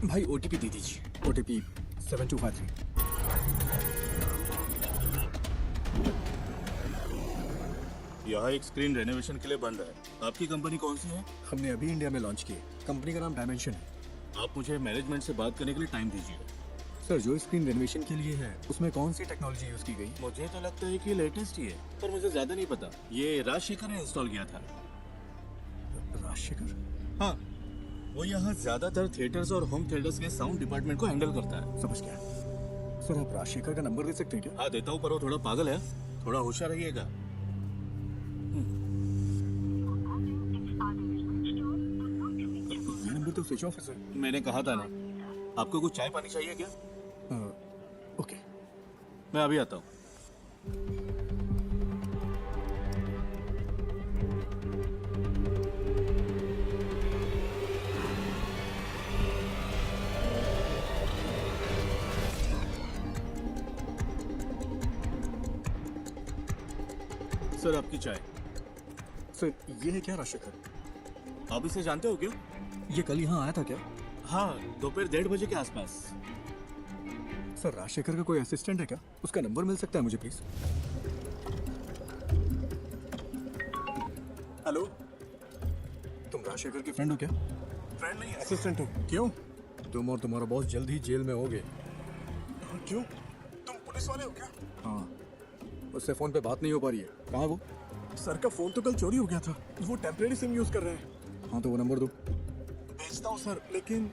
भाई ओटीपी दे दीजिए। ओटीपी 7253। यहाँ एक स्क्रीन रेनोवेशन के लिए बन रहा है। आपकी कंपनी कौन सी है? हमने अभी इंडिया में लॉन्च की है। कंपनी का नाम डायमेंशन है। आप मुझे मैनेजमेंट से बात करने के लिए टाइम दीजिए। सर, जो स्क्रीन रेनोवेशन के लिए है उसमें कौन सी टेक्नोलॉजी यूज की गई? मुझे तो लगता है कि लेटेस्ट ही है, पर मुझे ज्यादा नहीं पता। ये राजशेखर ने इंस्टॉल किया था। राजशेखर? हाँ, वो यहाँ ज्यादातर थिएटर्स और होम थिएटर्स के साउंड डिपार्टमेंट को हैंडल करता है। समझ गया। सर, आप राजशेखर का नंबर दे सकते हैं क्या? हाँ देता हूँ, पर वो थोड़ा पागल है। थोड़ा होशियार रहिएगा। ये नंबर तो स्विच ऑफ है सर। मैंने कहा था ना। आपको कुछ चाय पानी चाहिए क्या? ओके, मैं अभी आता हूँ। सर, आपकी चाय। सर, ये है क्या राजशेखर? आप इसे जानते हो क्यों? ये कल यहाँ आया था क्या? हाँ, दोपहर 1:30 बजे के आसपास। सर, राजशेखर का कोई असिस्टेंट है क्या? उसका नंबर मिल सकता है मुझे प्लीज? हेलो, तुम राजशेखर की फ्रेंड हो क्या? फ्रेंड नहीं, असिस्टेंट हूँ। क्यों? तुम और तुम्हारा बॉस जल्द ही जेल में होगे। क्यों? तुम पुलिस वाले हो क्या? हाँ, उससे फोन पे बात नहीं हो पा रही है। कहाँ है वो? सर का फोन तो कल चोरी हो गया था। वो टेम्परेरी सिम यूज कर रहे हैं। हाँ, तो वो नंबर दो। भेजता हूँ सर, लेकिन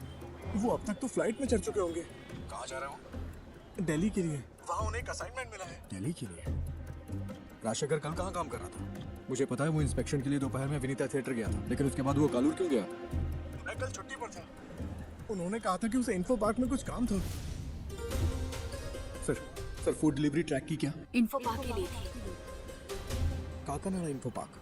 वो अब तक तो फ्लाइट में चढ़ चुके होंगे। कहाँ जा रहे हो? दिल्ली के लिए। वहाँ उन्हें एक असाइनमेंट मिला है। दिल्ली के लिए? राजशेखर कल कहाँ काम कर रहा था? मुझे पता है वो इंस्पेक्शन के लिए दोपहर में विनीता थिएटर गया था, लेकिन उसके बाद वो कालूर क्यों गया? मैं कल छुट्टी पर था। उन्होंने कहा था कि उसे इन्फो पार्क में कुछ काम था। सर, फूड डिलीवरी ट्रैक की क्या? इन्फो पार्क के लिए थी। Kakinada info park.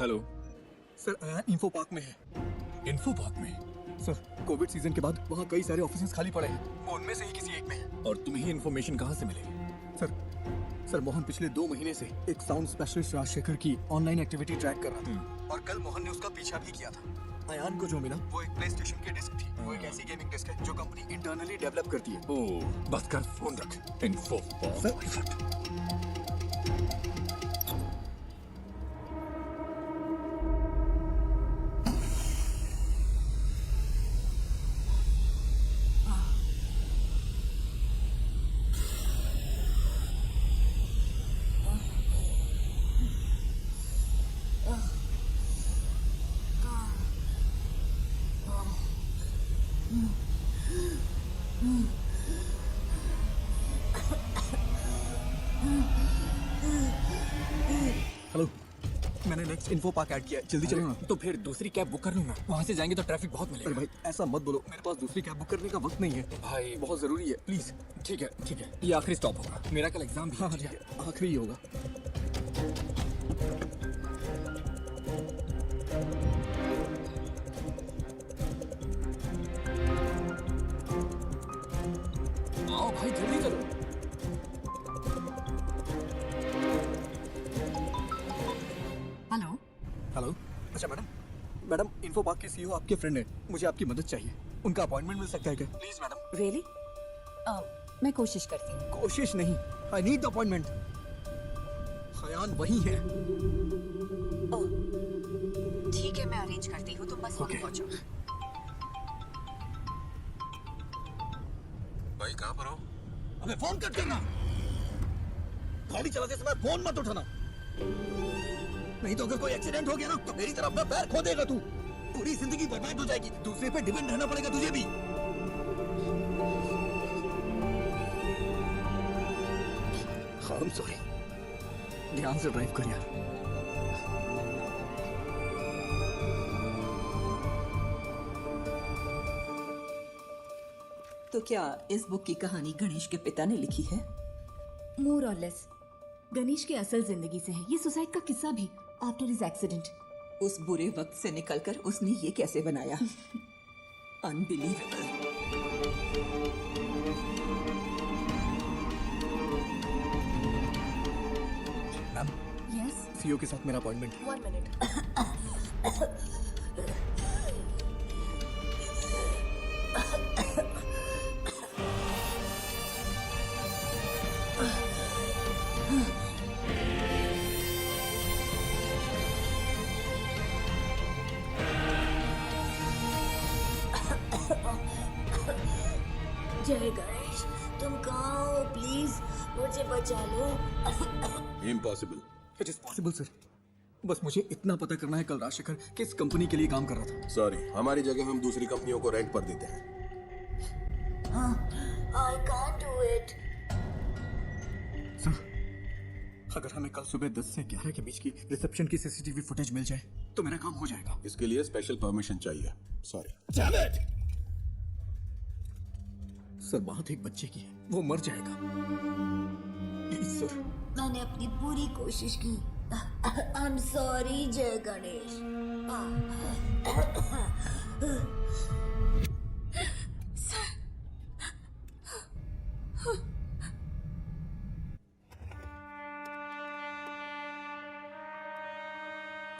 Hello sir, info park में है। इन्फो पार्क में? सर, कोविड सीजन के बाद वहाँ कई सारे ऑफिसेज खाली पड़े हैं। वो उनमें से ही किसी एक में है। और तुम्हें ही इन्फॉर्मेशन कहाँ से मिली? सर, मोहन पिछले 2 महीने से एक साउंड स्पेशलिस्ट राजशेखर की ऑनलाइन एक्टिविटी ट्रैक कर रहा था, और कल मोहन ने उसका पीछा भी किया था। अयान को जो मिला वो एक प्ले स्टेशन की डिस्क थी। वो एक ऐसी गेमिंग डिस्क है जो कंपनी इंटरनली डेवलप करती है। ओह, बस कर, फोन रख। Info park. हेलो, मैंने नेक्स्ट इन्फो पार्क ऐड किया है। जल्दी चलो ना। तो फिर दूसरी कैब बुक कर लूँ ना? वहाँ से जाएंगे तो ट्रैफिक बहुत मिलेगा। अरे भाई, ऐसा मत बोलो। मेरे पास दूसरी कैब बुक करने का वक्त नहीं है भाई। बहुत जरूरी है, प्लीज। ठीक है, ठीक है, ये आखिरी स्टॉप होगा। मेरा कल एग्जाम भी है। हाँ, ठीक है, आखिरी ही होगा। आओ भाई, जल्दी चलो। हेलो। हेलो, अच्छा मैडम, इन्फो पार्क के सीईओ आपके फ्रेंड है। मुझे आपकी मदद चाहिए। उनका अपॉइंटमेंट मिल सकता है क्या? Please madam. रियली? मैं कोशिश करती हूँ। कोशिश नहीं, I need the appointment. Ayaan वही है। ठीक है, मैं अरेंज करती हूँ। तुम बस वहाँ पहुँचो। भाई कहाँ पर हो? अबे फोन कट करना। गाड़ी चलाते समय फोन मत उठाना, नहीं तो अगर कोई एक्सीडेंट हो गया ना तो मेरी तरफ अपना पैर खो देगा तू। पूरी जिंदगी बर्बाद हो जाएगी, दूसरे पे डिपेंड रहना पड़ेगा तुझे भी। I'm sorry. ध्यान से ड्राइव कर यार। तो क्या इस बुक की कहानी गणेश के पिता ने लिखी है? मोर और लेस गणेश की असल जिंदगी से है ये सुसाइड का किस्सा भी आफ्टर हिज एक्सीडेंट। उस बुरे वक्त से निकलकर उसने ये कैसे बनाया? अनबिलीवेबल। मैम, यस सीईओ के साथ मेरा अपॉइंटमेंट है। 1 मिनट। जय गणेश, तुम कहाँ हो? प्लीज मुझे बचा लो। Impossible. It is possible sir, बस मुझे इतना पता करना है कल राजशेखर किस कंपनी के लिए काम कर रहा था। सॉरी, हमारी जगह हम दूसरी कंपनियों को रेंट पर देते हैं। I can't do it. Sir, अगर हमें कल सुबह 10 से 11 के बीच की रिसेप्शन की सीसीटीवी फुटेज मिल जाए तो मेरा काम हो जाएगा। इसके लिए स्पेशल परमिशन चाहिए। सॉरी। सर, बात एक बच्चे की है, वो मर जाएगा। Please sir. मैंने अपनी पूरी कोशिश की। I'm sorry जय गणेश।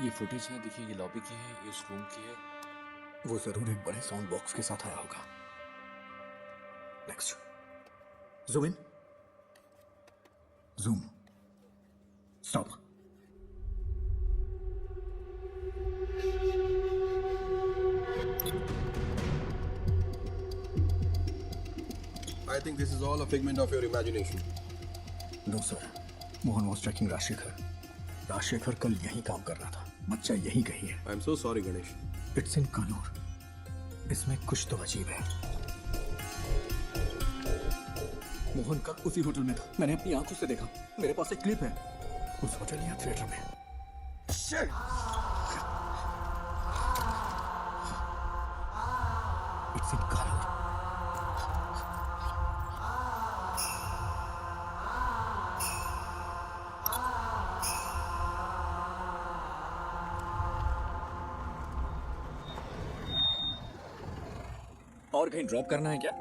ये फुटेज है, देखिए ये लॉबी की है, ये इस रूम की है। वो जरूर एक बड़े साउंड बॉक्स के साथ आया होगा। Next, zoom in, zoom, stop. I think this is all a figment of your imagination. No sir, Mohan was tracking Rajshekhar. Rajshekhar कल यहीं काम कर रहा था, बच्चा यहीं कहीं है। I am so sorry, Ganesh. It's in Kannur. इसमें कुछ तो अजीब है। मोहन कल उसी होटल में था, मैंने अपनी आंखों से देखा। मेरे पास एक क्लिप है उस होटल या थिएटर में। It's in Kannur. और कहीं ड्रॉप करना है क्या?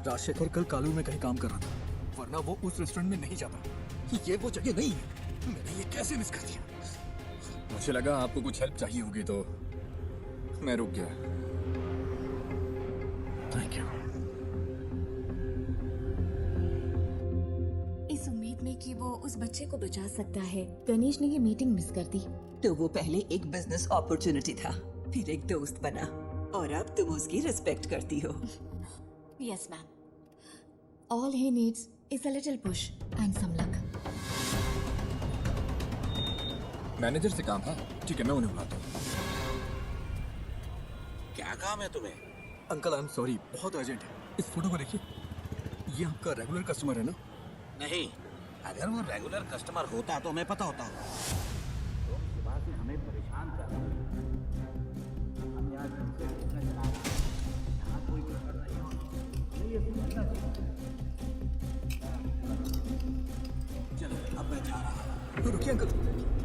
राजशेखर कल कालू में कहीं काम कर रहा था, वरना वो उस रेस्टोरेंट में नहीं जाता। ये वो जगह नहीं है। मैंने ये कैसे मिस कर दिया? मुझे लगा आपको कुछ हेल्प चाहिए होगी तो मैं रुक गया। Thank you. इस उम्मीद में कि वो उस बच्चे को बचा सकता है, गणेश ने ये मीटिंग मिस कर दी। तो वो पहले एक बिजनेस अपॉर्चुनिटी था, फिर एक दोस्त बना, और अब तुम उसकी रिस्पेक्ट करती हो। Yes ma'am, all he needs is a little push and some luck. Manager से काम था, ठीक है मैं उन्हें बुलाता हूँ। क्या काम है तुम्हें? अंकल आई एम सॉरी, बहुत अर्जेंट है। इस फोटो को देखिए, ये आपका रेगुलर कस्टमर है ना? नहीं, अगर वो रेगुलर कस्टमर होता तो हमें पता होता। तुम सुबह से हमें परेशान कर रहे हो। हम यहाँ तुमसे पूछना चाह रहे हैं, यहाँ कोई गड़बड़ नहीं हो, ये समझना चाहिए। चलो अब मैं जा रहा हूँ। रुकिए अंकल,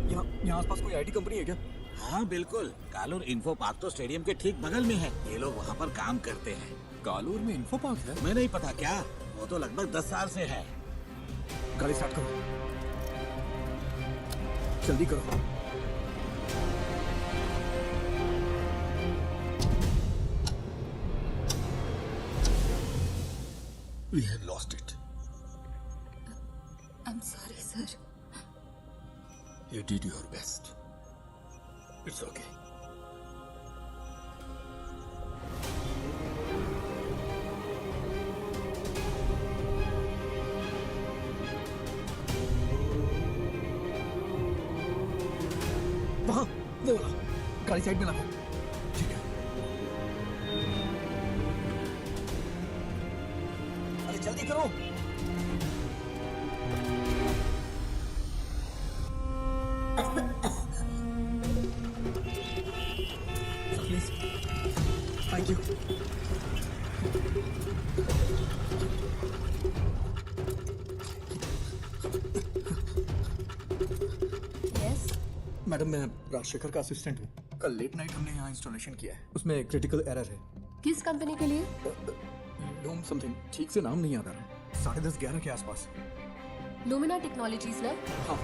यहाँ आसपास कोई आईटी कंपनी है क्या? हाँ बिल्कुल, कालूर इन्फो पार्क तो स्टेडियम के ठीक बगल में है। ये लोग वहाँ पर काम करते हैं। कालूर में इन्फो पार्क है? मैं नहीं पता क्या, वो तो लगभग 10 साल से है। गाड़ी स्टार्ट करो, जल्दी करो। We have lost it. I'm sorry, sir. You did your best. It's okay. वहाँ वो वाला गाड़ी साइड में लगाओ। ठीक है। अरे जल्दी करो। Please thank you. Yes madam मैं राजशेखर का असिस्टेंट हूँ। कल लेट नाइट हमने यहाँ इंस्टॉलेशन किया है, उसमें क्रिटिकल एरर है। किस कंपनी के लिए? लूम समथिंग, ठीक से नाम नहीं याद आ रहा। 10:30-11 के आसपास। लुमिना टेक्नोलॉजीज ना? हाँ।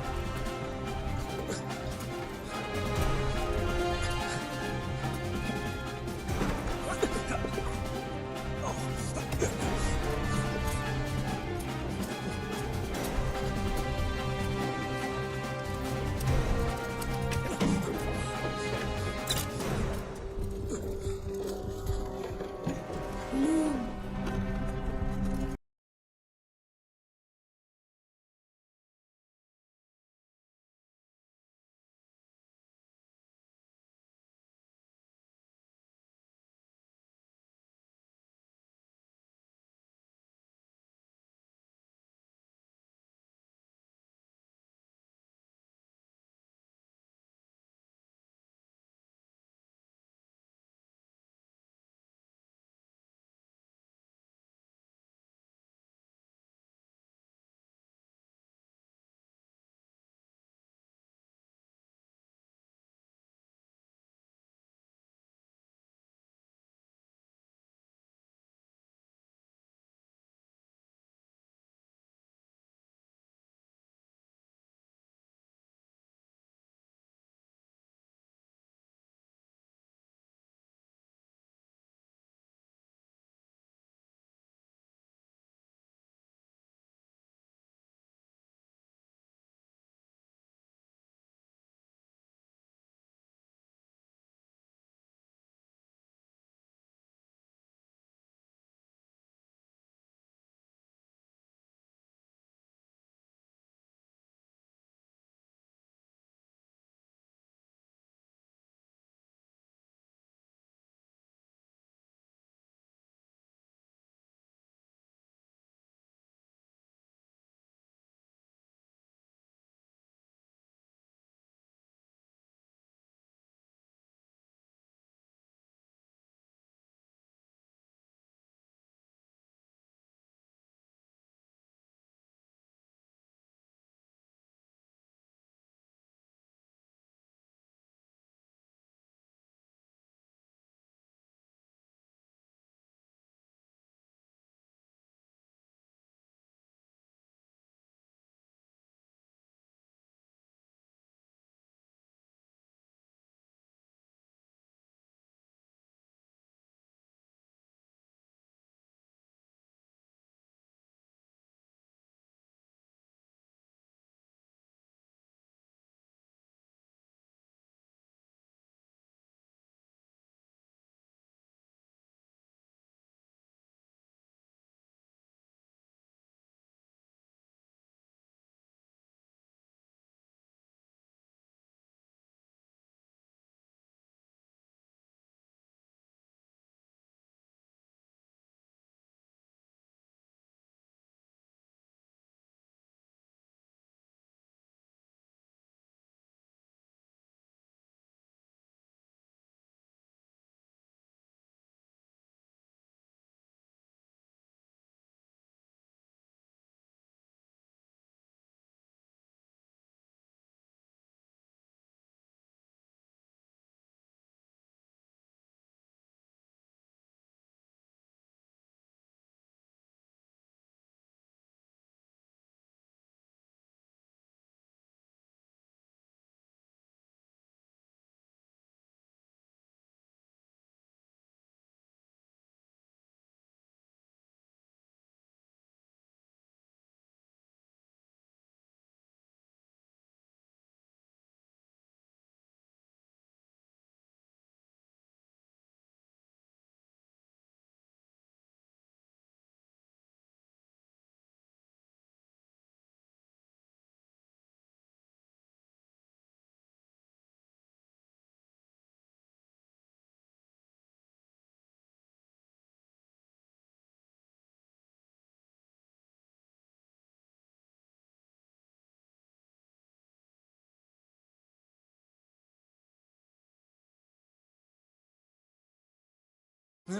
वो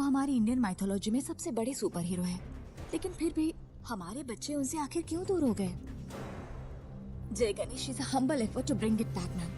हमारी इंडियन माइथोलॉजी में सबसे बड़े सुपर हीरो है, लेकिन फिर भी हमारे बच्चे उनसे आखिर क्यों दूर हो गए? Jai Ganesh is a humble effort to bring it back ma'am.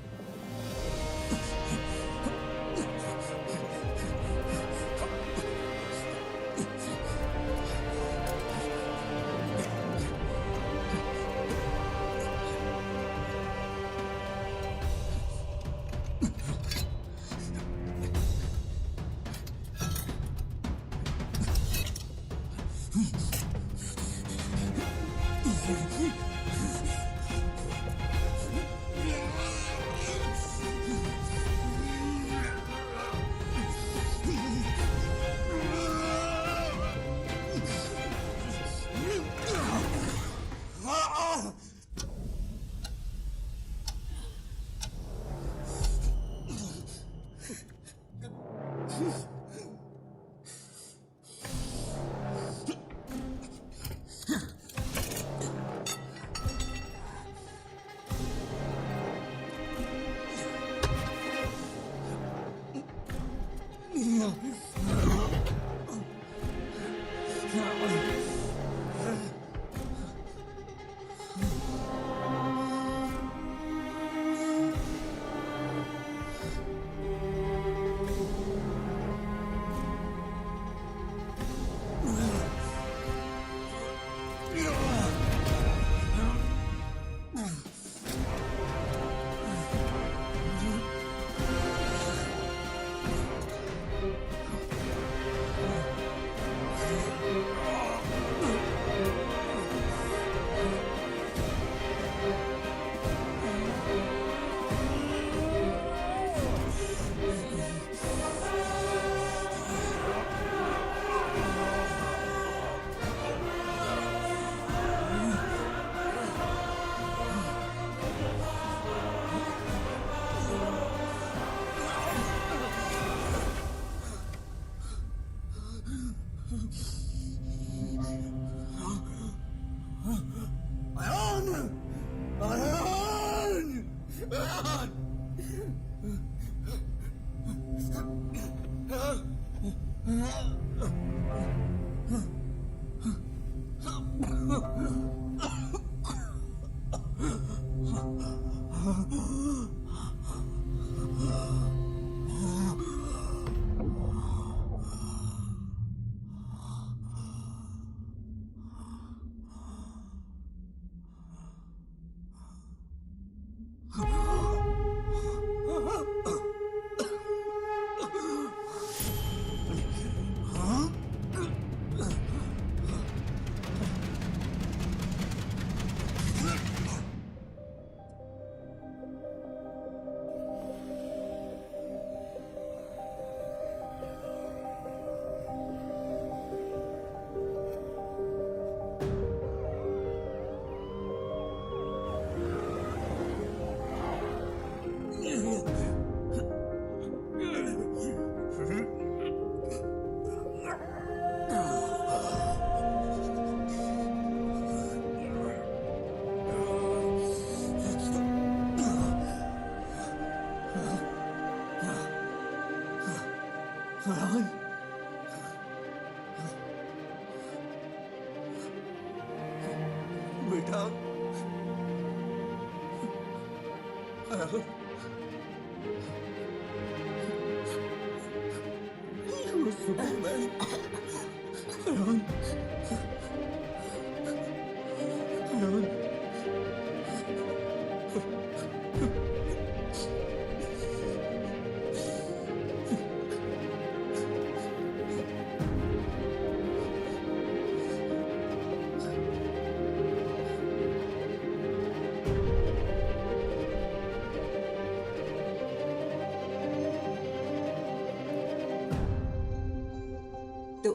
बेटा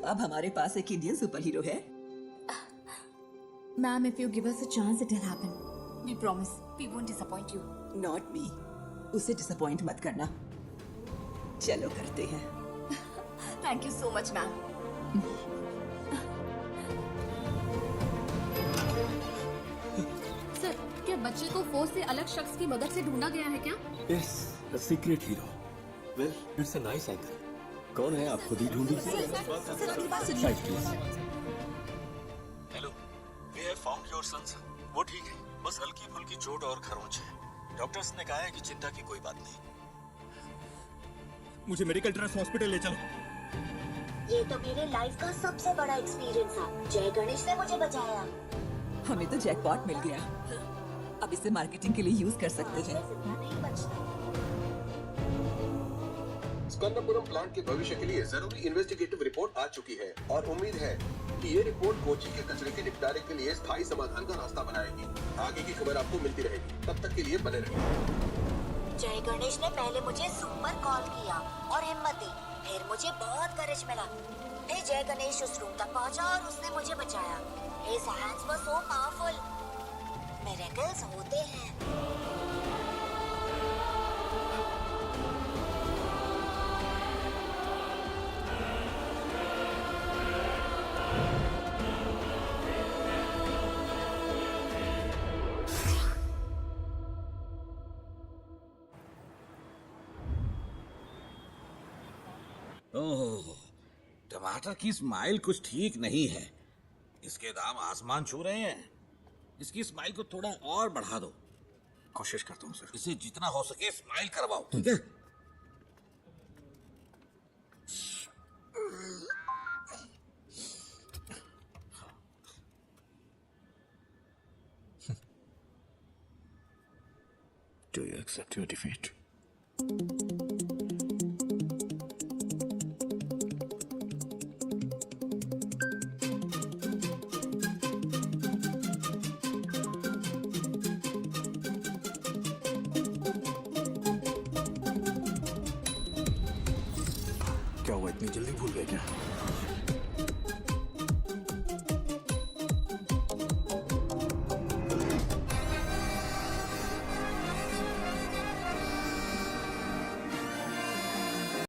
अब हमारे पास एक इंडियन सुपर हीरो है। Ma'am, if you give us a chance, it will happen. We promise. We won't disappoint you. Not me, उसे डिसअपॉइंट मत करना। चलो करते हैं। Thank you so much, ma'am. Sir, क्या बच्चे को फोर्स से अलग शख्स की मदद से ढूंढा गया है क्या? Yes, the secret hero. Well, it's a nice anchor. कौन है, आप खुद ही ढूंढ लीजिए। Side please. Hello, we have found your son sir. वो ठीक है, बस हल्की फुल्की चोट और खरोंच है। डॉक्टर्स ने कहा है कि चिंता की कोई बात नहीं। मुझे मेडिकल ट्रस्ट हॉस्पिटल ले चलो। ये तो मेरे लाइफ का सबसे बड़ा एक्सपीरियंस था। जय गणेश ने मुझे बचाया। हमें तो जैकपॉट मिल गया। अब इसे मार्केटिंग के लिए यूज कर सकते हैं। स्कंदपुरम प्लांट के भविष्य के लिए जरूरी इन्वेस्टिगेटिव रिपोर्ट आ चुकी है और उम्मीद है कि ये रिपोर्ट कोची के कचरे के निपटारे के लिए स्थायी समाधान का रास्ता बनाएगी। आगे की खबर आपको मिलती रहेगी, तब तक के लिए बने रहिए। जय गणेश ने पहले मुझे सुपर कॉल किया और हिम्मत दी, फिर मुझे बहुत करेज मिला। फिर जय गणेश उस रूम तक पहुंचा और उसने मुझे बचाया। His hands were so powerful. Miracles होते हैं। ओह, टमाटर की स्माइल कुछ ठीक नहीं है। इसके दाम आसमान छू रहे हैं। इसकी स्माइल को थोड़ा और बढ़ा दो। कोशिश करता हूँ सर। इसे जितना हो सके स्माइल करवाओ, ठीक है? Do you accept your defeat? क्या हुआ, इतनी जल्दी भूल गए क्या?